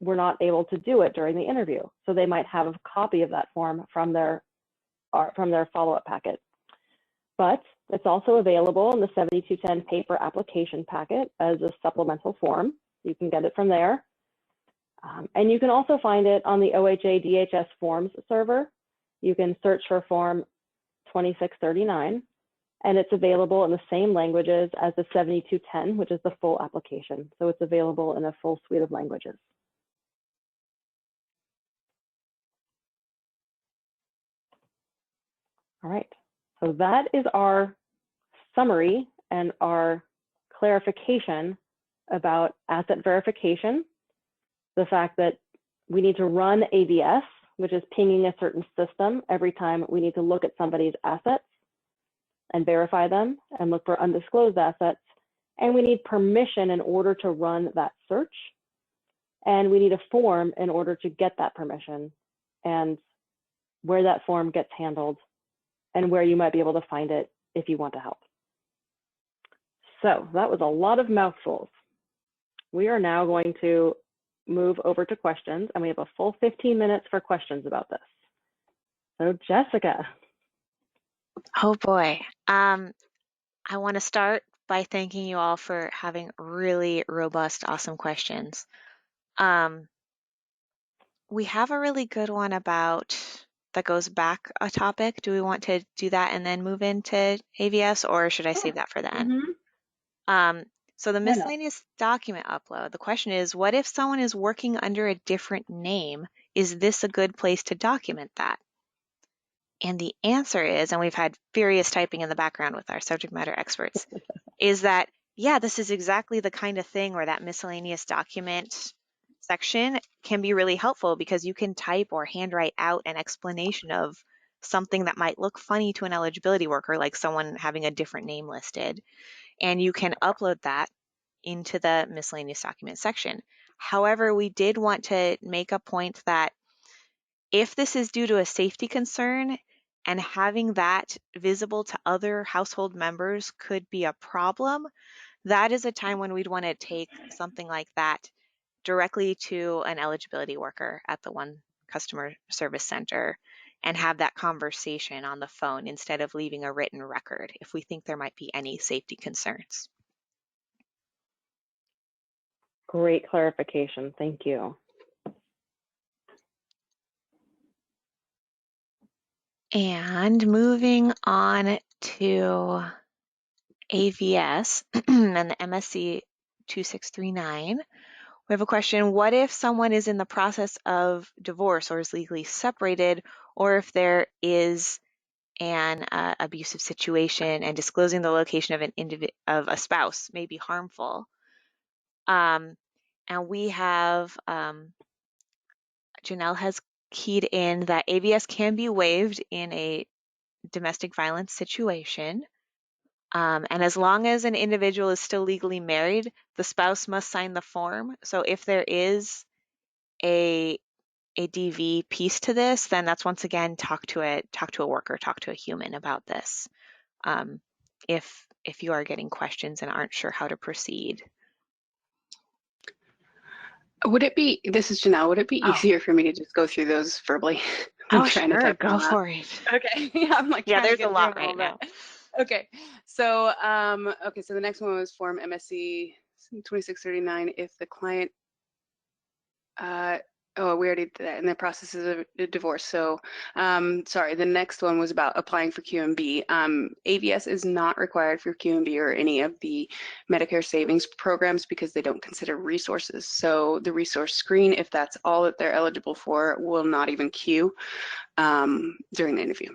were not able to do it during the interview. So they might have a copy of that form from their follow-up packet. But it's also available in the 7210 paper application packet as a supplemental form. You can get it from there. And you can also find it on the OHA DHS forms server. You can search for form 2639, and it's available in the same languages as the 7210, which is the full application. So it's available in a full suite of languages. All right, so that is our summary and our clarification about asset verification, the fact that we need to run AVS, which is pinging a certain system every time we need to look at somebody's assets and verify them and look for undisclosed assets. And we need permission in order to run that search. And we need a form in order to get that permission and where that form gets handled and where you might be able to find it if you want to help. So that was a lot of mouthfuls. We are now going to move over to questions, and we have a full 15 minutes for questions about this. So Jessica. Oh boy. I want to start by thanking you all for having really robust, awesome questions. We have a really good one about that goes back a topic. Do we want to do that and then move into AVS, or should I save that for the end? So the miscellaneous document upload, the question is, what if someone is working under a different name? Is this a good place to document that? And the answer is, and we've had furious typing in the background with our subject matter experts, is that, yeah, this is exactly the kind of thing where that miscellaneous document section can be really helpful because you can type or handwrite out an explanation of something that might look funny to an eligibility worker, like someone having a different name listed, and you can upload that into the miscellaneous document section. However, we did want to make a point that if this is due to a safety concern and having that visible to other household members could be a problem, that is a time when we'd want to take something like that directly to an eligibility worker at the one customer service center and have that conversation on the phone instead of leaving a written record if we think there might be any safety concerns. Great clarification. Thank you. And moving on to AVS and the MSC 2639, we have a question. What if someone is in the process of divorce or is legally separated, or if there is an abusive situation and disclosing the location of a spouse may be harmful? And we have, Janelle has keyed in that AVS can be waived in a domestic violence situation. And as long as an individual is still legally married, the spouse must sign the form. So if there is a DV piece to this, then that's once again talk to a worker, talk to a human about this. If you are getting questions and aren't sure how to proceed. Would it be, this is Janelle, would it be Oh. easier for me to just go through those verbally? I'm Oh, trying to sure, type them go all out. for it. Okay, yeah, I'm like, Yeah, trying to there's get a lot through them right all, now. but- Okay, so, okay, so the next one was Form MSC 2639. If the client, oh, we already did that in the process of a divorce. So, sorry, the next one was about applying for QMB. AVS is not required for QMB or any of the Medicare savings programs because they don't consider resources. So the resource screen, if that's all that they're eligible for, will not even queue during the interview.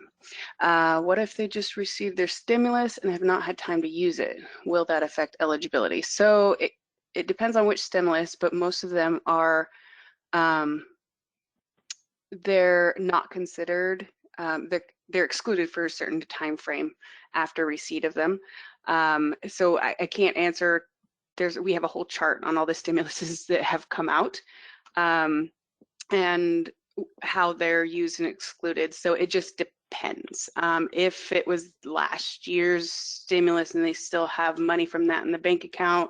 What if they just received their stimulus and have not had time to use it? Will that affect eligibility? So it depends on which stimulus, but most of them are they're not considered, they're excluded for a certain time frame after receipt of them. So I can't answer, we have a whole chart on all the stimuluses that have come out and how they're used and excluded. So it just depends. If it was last year's stimulus and they still have money from that in the bank account,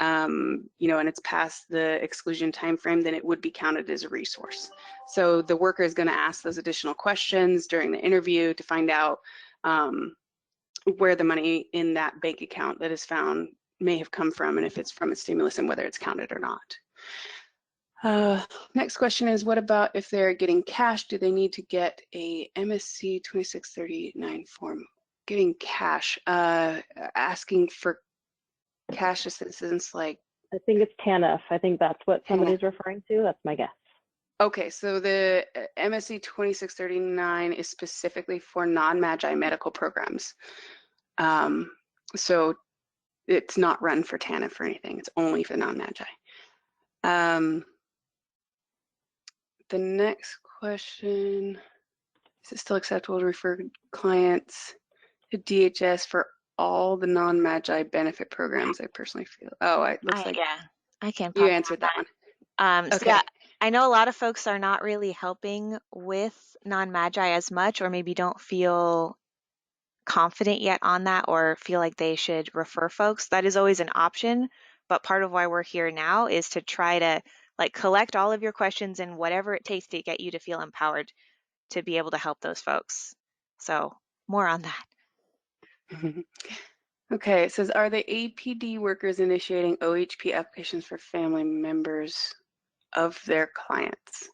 you know, and it's past the exclusion time frame, then it would be counted as a resource. So the worker is going to ask those additional questions during the interview to find out where the money in that bank account that is found may have come from, and if it's from a stimulus and whether it's counted or not. Next question is, what about if they're getting cash? Do they need to get a MSC 2639 form? Getting cash, asking for cash assistance, like I think it's TANF. I think that's what somebody's referring to. That's my guess. okay, so the MSC 2639 is specifically for non-MAGI medical programs. So it's not run for TANF or anything. It's only for non-MAGI. The next question, is it still acceptable to refer clients to DHS for all the non-MAGI benefit programs? I personally feel, oh, it looks like Yeah, I can you pop answered that one. So Okay. yeah, I know a lot of folks are not really helping with non-MAGI as much, or maybe don't feel confident yet on that, or feel like they should refer folks. That is always an option, but part of why we're here now is to try to like collect all of your questions and whatever it takes to get you to feel empowered to be able to help those folks. So more on that. Okay, it says, are the APD workers initiating OHP applications for family members of their clients?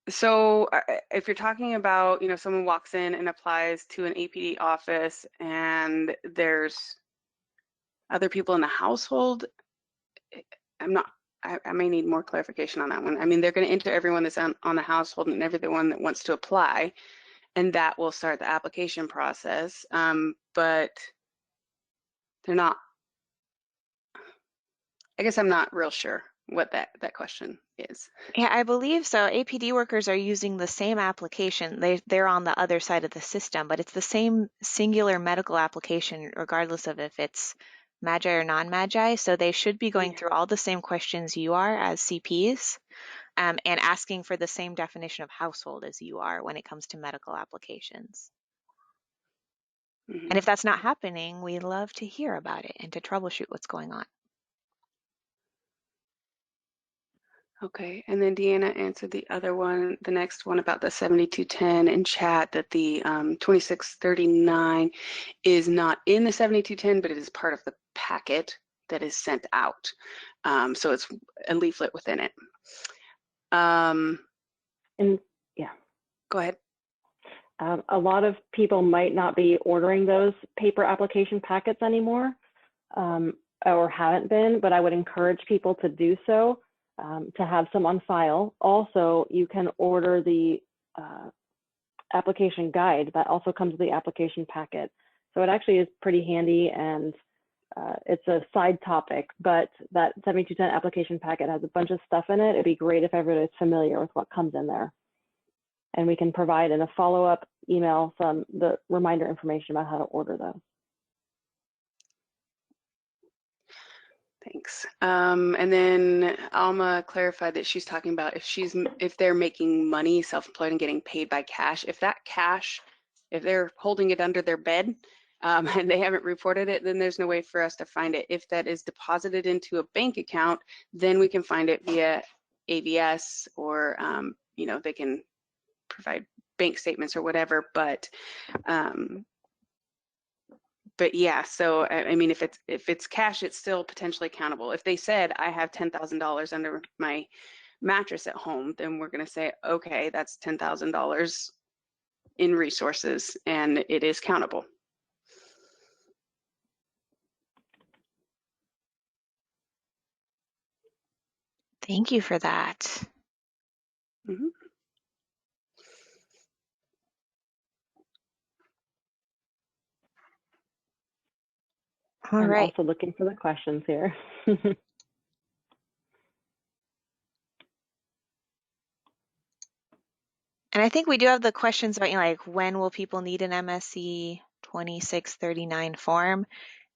So if you're talking about, you know, someone walks in and applies to an APD office and there's other people in the household, I may need more clarification on that one. I mean, they're going to enter everyone that's on the household and everyone that wants to apply, and that will start the application process. But they're not, I guess I'm not real sure what that question is. Yeah, I believe so. APD workers are using the same application. They're on the other side of the system, but it's the same singular medical application, regardless of if it's MAGI or non-MAGI. So they should be going through all the same questions you are as CPs, and asking for the same definition of household as you are when it comes to medical applications. And if that's not happening, we love to hear about it and to troubleshoot what's going on. Okay, and then Deanna answered the other one, the next one about the 7210 in chat, that the 2639 is not in the 7210, but it is part of the packet that is sent out. So it's a leaflet within it. And yeah. Go ahead. A lot of people might not be ordering those paper application packets anymore, or haven't been, but I would encourage people to do so, to have some on file. Also, you can order the application guide that also comes with the application packet. So it actually is pretty handy, and it's a side topic, but that 7210 application packet has a bunch of stuff in it. It'd be great if everybody's familiar with what comes in there. And we can provide in a follow-up email some the reminder information about how to order those. Thanks. And then Alma clarified that she's talking about if they're making money self-employed and getting paid by cash, if that cash, if they're holding it under their bed and they haven't reported it, then there's no way for us to find it. If that is deposited into a bank account, then we can find it via AVS, or you know, they can provide bank statements or whatever, but yeah, so I mean, if it's cash, it's still potentially countable. If they said I have $10,000 under my mattress at home, then we're going to say, okay, that's $10,000 in resources, and it is countable. Thank you for that. Mm-hmm. All I'm right. also looking for the questions here. And I think we do have the questions about, you know, like, when will people need an MSC 2639 form?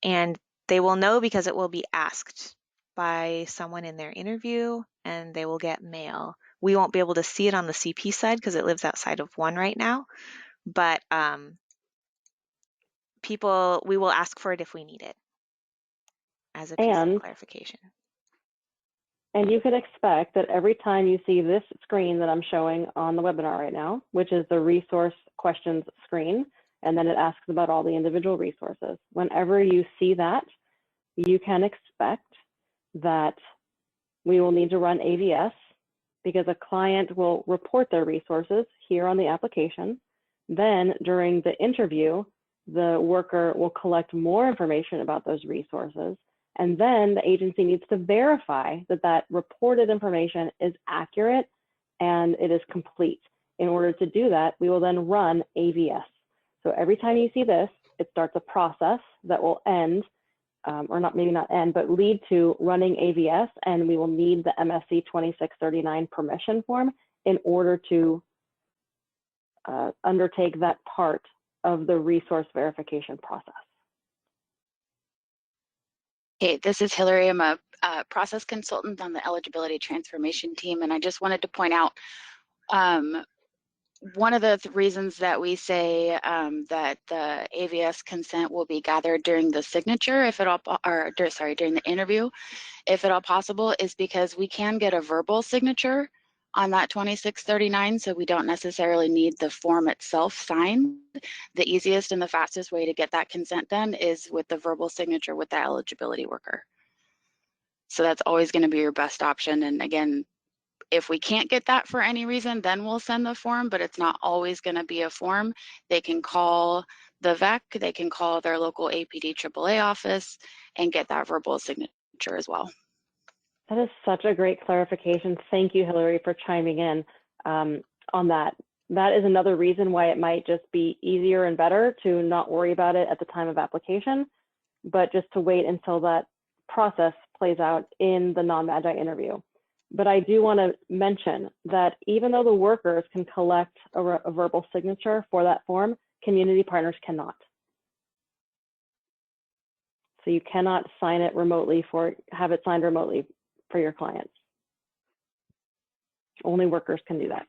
And they will know because it will be asked by someone in their interview, and they will get mail. We won't be able to see it on the CP side because it lives outside of one right now, but we will ask for it if we need it as a piece of clarification. And you could expect that every time you see this screen that I'm showing on the webinar right now, which is the resource questions screen, and then it asks about all the individual resources. Whenever you see that, you can expect that we will need to run AVS, because a client will report their resources here on the application. Then during the interview, the worker will collect more information about those resources. And then the agency needs to verify that that reported information is accurate and it is complete. In order to do that, we will then run AVS. So every time you see this, it starts a process that will end, or not, maybe not end, but lead to running AVS, and we will need the MSC 2639 permission form in order to undertake that part of the resource verification process. Hey, this is Hillary. I'm a process consultant on the eligibility transformation team, and I just wanted to point out one of the reasons that we say that the AVS consent will be gathered during the signature, if at all, or during the interview, if at all possible, is because we can get a verbal signature on that 2639, so we don't necessarily need the form itself signed. The easiest and the fastest way to get that consent done is with the verbal signature with the eligibility worker. So that's always going to be your best option. And again, if we can't get that for any reason, then we'll send the form, but it's not always going to be a form. They can call the VEC, they can call their local APD AAA office and get that verbal signature as well. That is such a great clarification. Thank you, Hillary, for chiming in on that. That is another reason why it might just be easier and better to not worry about it at the time of application, but just to wait until that process plays out in the non-Magi interview. But I do want to mention that even though the workers can collect a verbal signature for that form, community partners cannot. So you cannot sign it remotely have it signed remotely for your clients. Only workers can do that.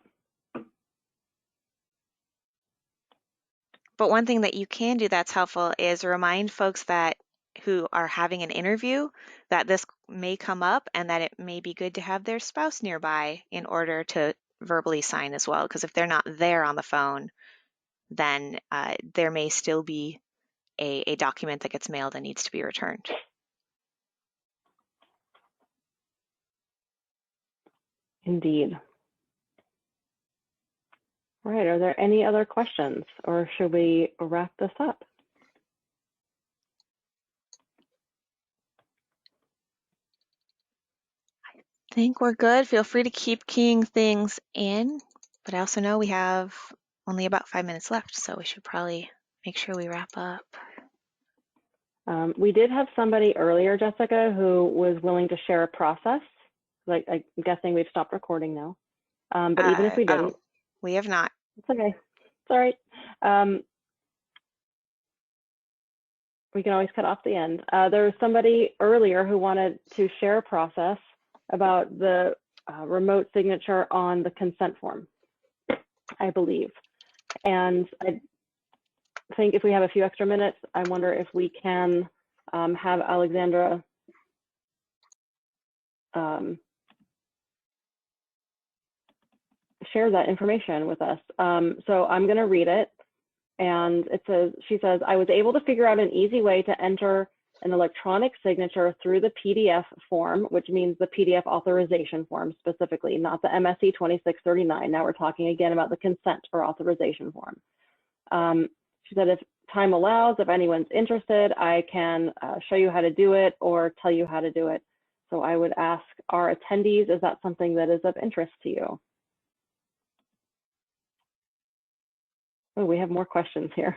But one thing that you can do that's helpful is remind folks that who are having an interview that this may come up and that it may be good to have their spouse nearby in order to verbally sign as well. Because if they're not there on the phone, then there may still be a document that gets mailed and needs to be returned. Indeed. All right, are there any other questions or should we wrap this up? I think we're good. Feel free to keep keying things in, but I also know we have only about 5 minutes left, so we should probably make sure we wrap up. We did have somebody earlier, Jessica, who was willing to share a process. Like, I'm guessing we've stopped recording now. But even if we didn't, We have not. it's okay. It's all right. We can always cut off the end. There was somebody earlier who wanted to share a process about the remote signature on the consent form, I believe. And I think if we have a few extra minutes, I wonder if we can have Alexandra share that information with us. So I'm going to read it. And it says, she says, I was able to figure out an easy way to enter an electronic signature through the PDF form, which means the PDF authorization form specifically, not the MSC 2639. Now we're talking again about the consent or authorization form. She said, if time allows, if anyone's interested, I can show you how to do it or tell you how to do it. So I would ask our attendees, is that something that is of interest to you? Oh, we have more questions here.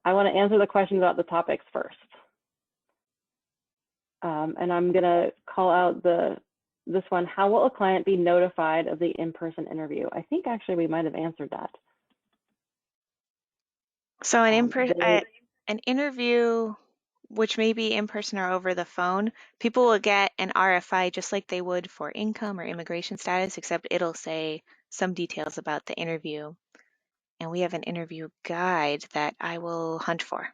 I want to answer the questions about the topics first. And I'm going to call out this one. How will a client be notified of the in-person interview? I think actually we might have answered that. So an interview, which may be in person or over the phone, people will get an RFI just like they would for income or immigration status, except it'll say some details about the interview. And we have an interview guide that I will hunt for.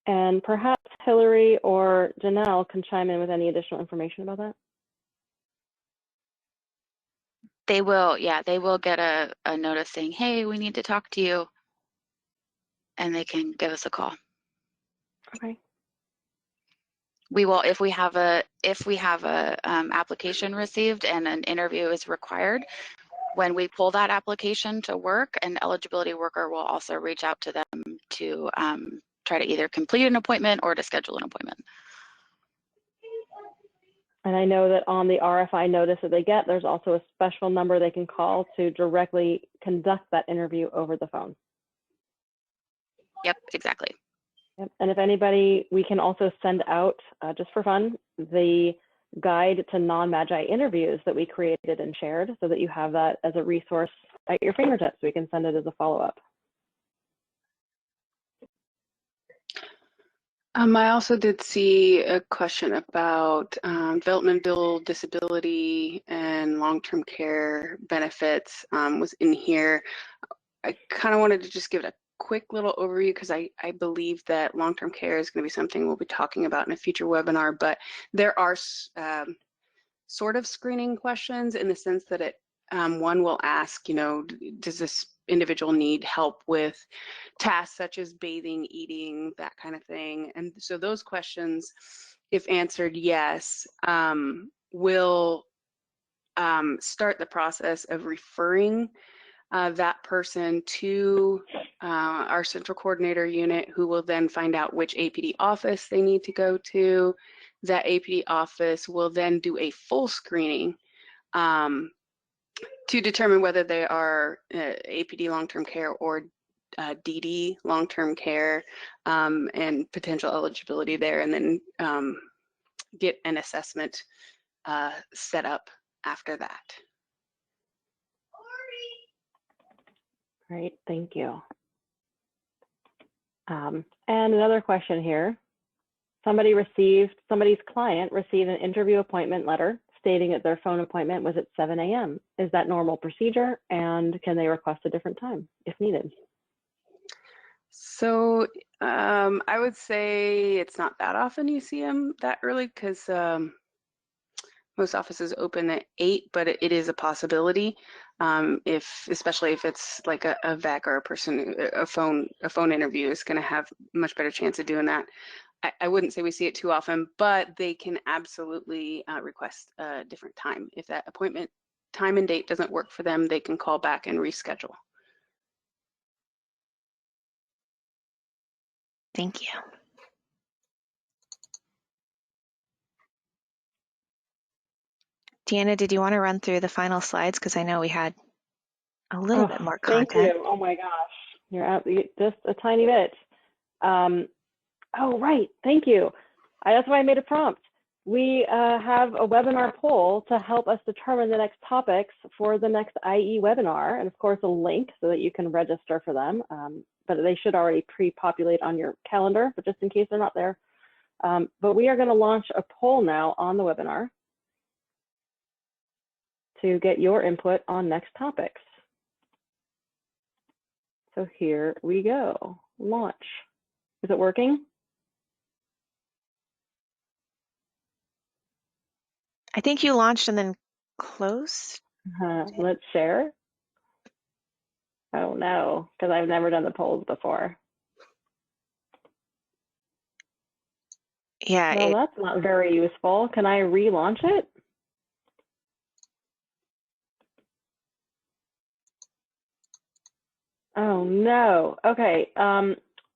And perhaps Hillary or Janelle can chime in with any additional information about that. They will, yeah, they will get a notice saying, hey, we need to talk to you. And they can give us a call. Okay. We will, if we have a application received and an interview is required, when we pull that application to work, an eligibility worker will also reach out to them to try to either complete an appointment or to schedule an appointment. And I know that on the RFI notice that they get, there's also a special number they can call to directly conduct that interview over the phone. Yep, exactly. Yep. And if anybody, we can also send out, just for fun, the guide to non-Magi interviews that we created and shared so that you have that as a resource at your fingertips. We can send it as a follow-up. I also did see a question about developmental disability and long-term care benefits was in here. I kind of wanted to just give it a quick little overview because I believe that long-term care is going to be something we'll be talking about in a future webinar, but there are sort of screening questions in the sense that it one will ask, you know, does this individual need help with tasks such as bathing, eating, that kind of thing. And so those questions, if answered yes, will start the process of referring that person to our central coordinator unit, who will then find out which APD office they need to go to. That APD office will then do a full screening to determine whether they are APD long-term care or DD long-term care and potential eligibility there, and then get an assessment set up after that. Great, thank you. And another question here. Somebody's client received an interview appointment letter stating that their phone appointment was at 7 a.m. Is that normal procedure? And can they request a different time if needed? So I would say it's not that often you see them that early because most offices open at 8, but it is a possibility. Especially if it's like a VEC or a person, a phone interview is going to have much better chance of doing that. I wouldn't say we see it too often, but they can absolutely request a different time. If that appointment time and date doesn't work for them, they can call back and reschedule. Thank you. Deanna, did you want to run through the final slides? Because I know we had a little bit more content. Thank you. Oh my gosh, you're out just a tiny bit. Oh, right. Thank you. That's why I made a prompt. We have a webinar poll to help us determine the next topics for the next IE webinar, and of course a link so that you can register for them. But they should already pre-populate on your calendar, but just in case they're not there. But we are going to launch a poll now on the webinar to get your input on next topics. So here we go. Launch. Is it working? I think you launched and then closed. Let's share. Oh no, because I've never done the polls before. Yeah. Well, that's not very useful. Can I relaunch it? Oh no. Okay. I'm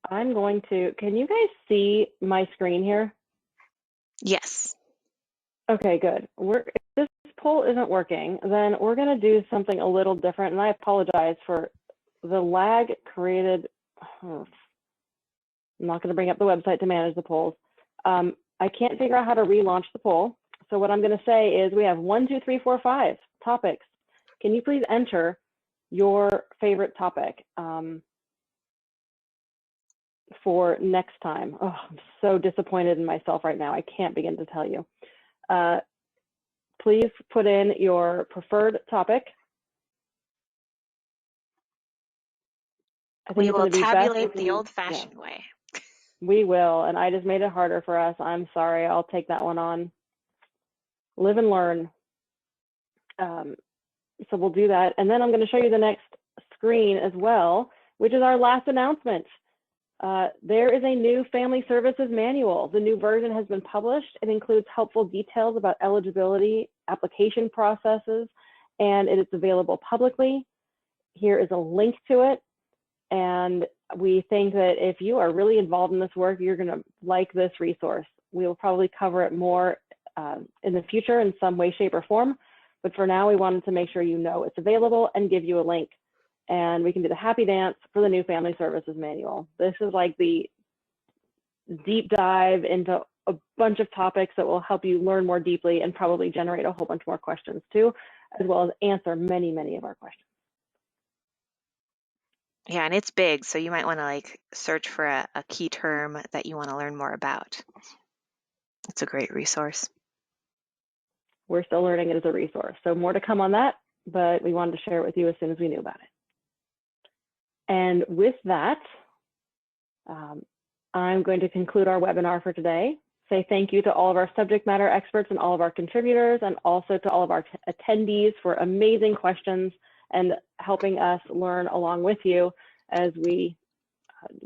going to, can you guys see my screen here? Yes. Okay, good. If this poll isn't working, then we're going to do something a little different. And I apologize for the lag created. I'm not going to bring up the website to manage the polls. I can't figure out how to relaunch the poll. So what I'm going to say is we have 1, 2, 3, 4, 5 topics. Can you please enter your favorite topic for next time? Oh, I'm so disappointed in myself right now. I can't begin to tell you. Please put in your preferred topic. I think We will tabulate the old-fashioned way. We will, and I just made it harder for us. I'm sorry. I'll take that one on. Live and learn. So we'll do that. And then I'm going to show you the next screen as well, which is our last announcement. There is a new Family Services Manual. The new version has been published. It includes helpful details about eligibility, application processes, and it is available publicly. Here is a link to it. And we think that if you are really involved in this work, you're going to like this resource. We will probably cover it more in the future in some way, shape, or form. But for now, we wanted to make sure you know it's available and give you a link. And we can do the happy dance for the new Family Services Manual. This is like the deep dive into a bunch of topics that will help you learn more deeply and probably generate a whole bunch more questions too, as well as answer many, many of our questions. Yeah, and it's big, so you might want to like search for a key term that you want to learn more about. It's a great resource. We're still learning it as a resource, so more to come on that, but we wanted to share it with you as soon as we knew about it. And with that, I'm going to conclude our webinar for today. Say thank you to all of our subject matter experts and all of our contributors, and also to all of our attendees for amazing questions and helping us learn along with you as we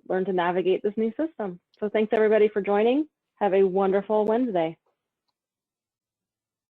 learn to navigate this new system. So thanks everybody for joining. Have a wonderful Wednesday.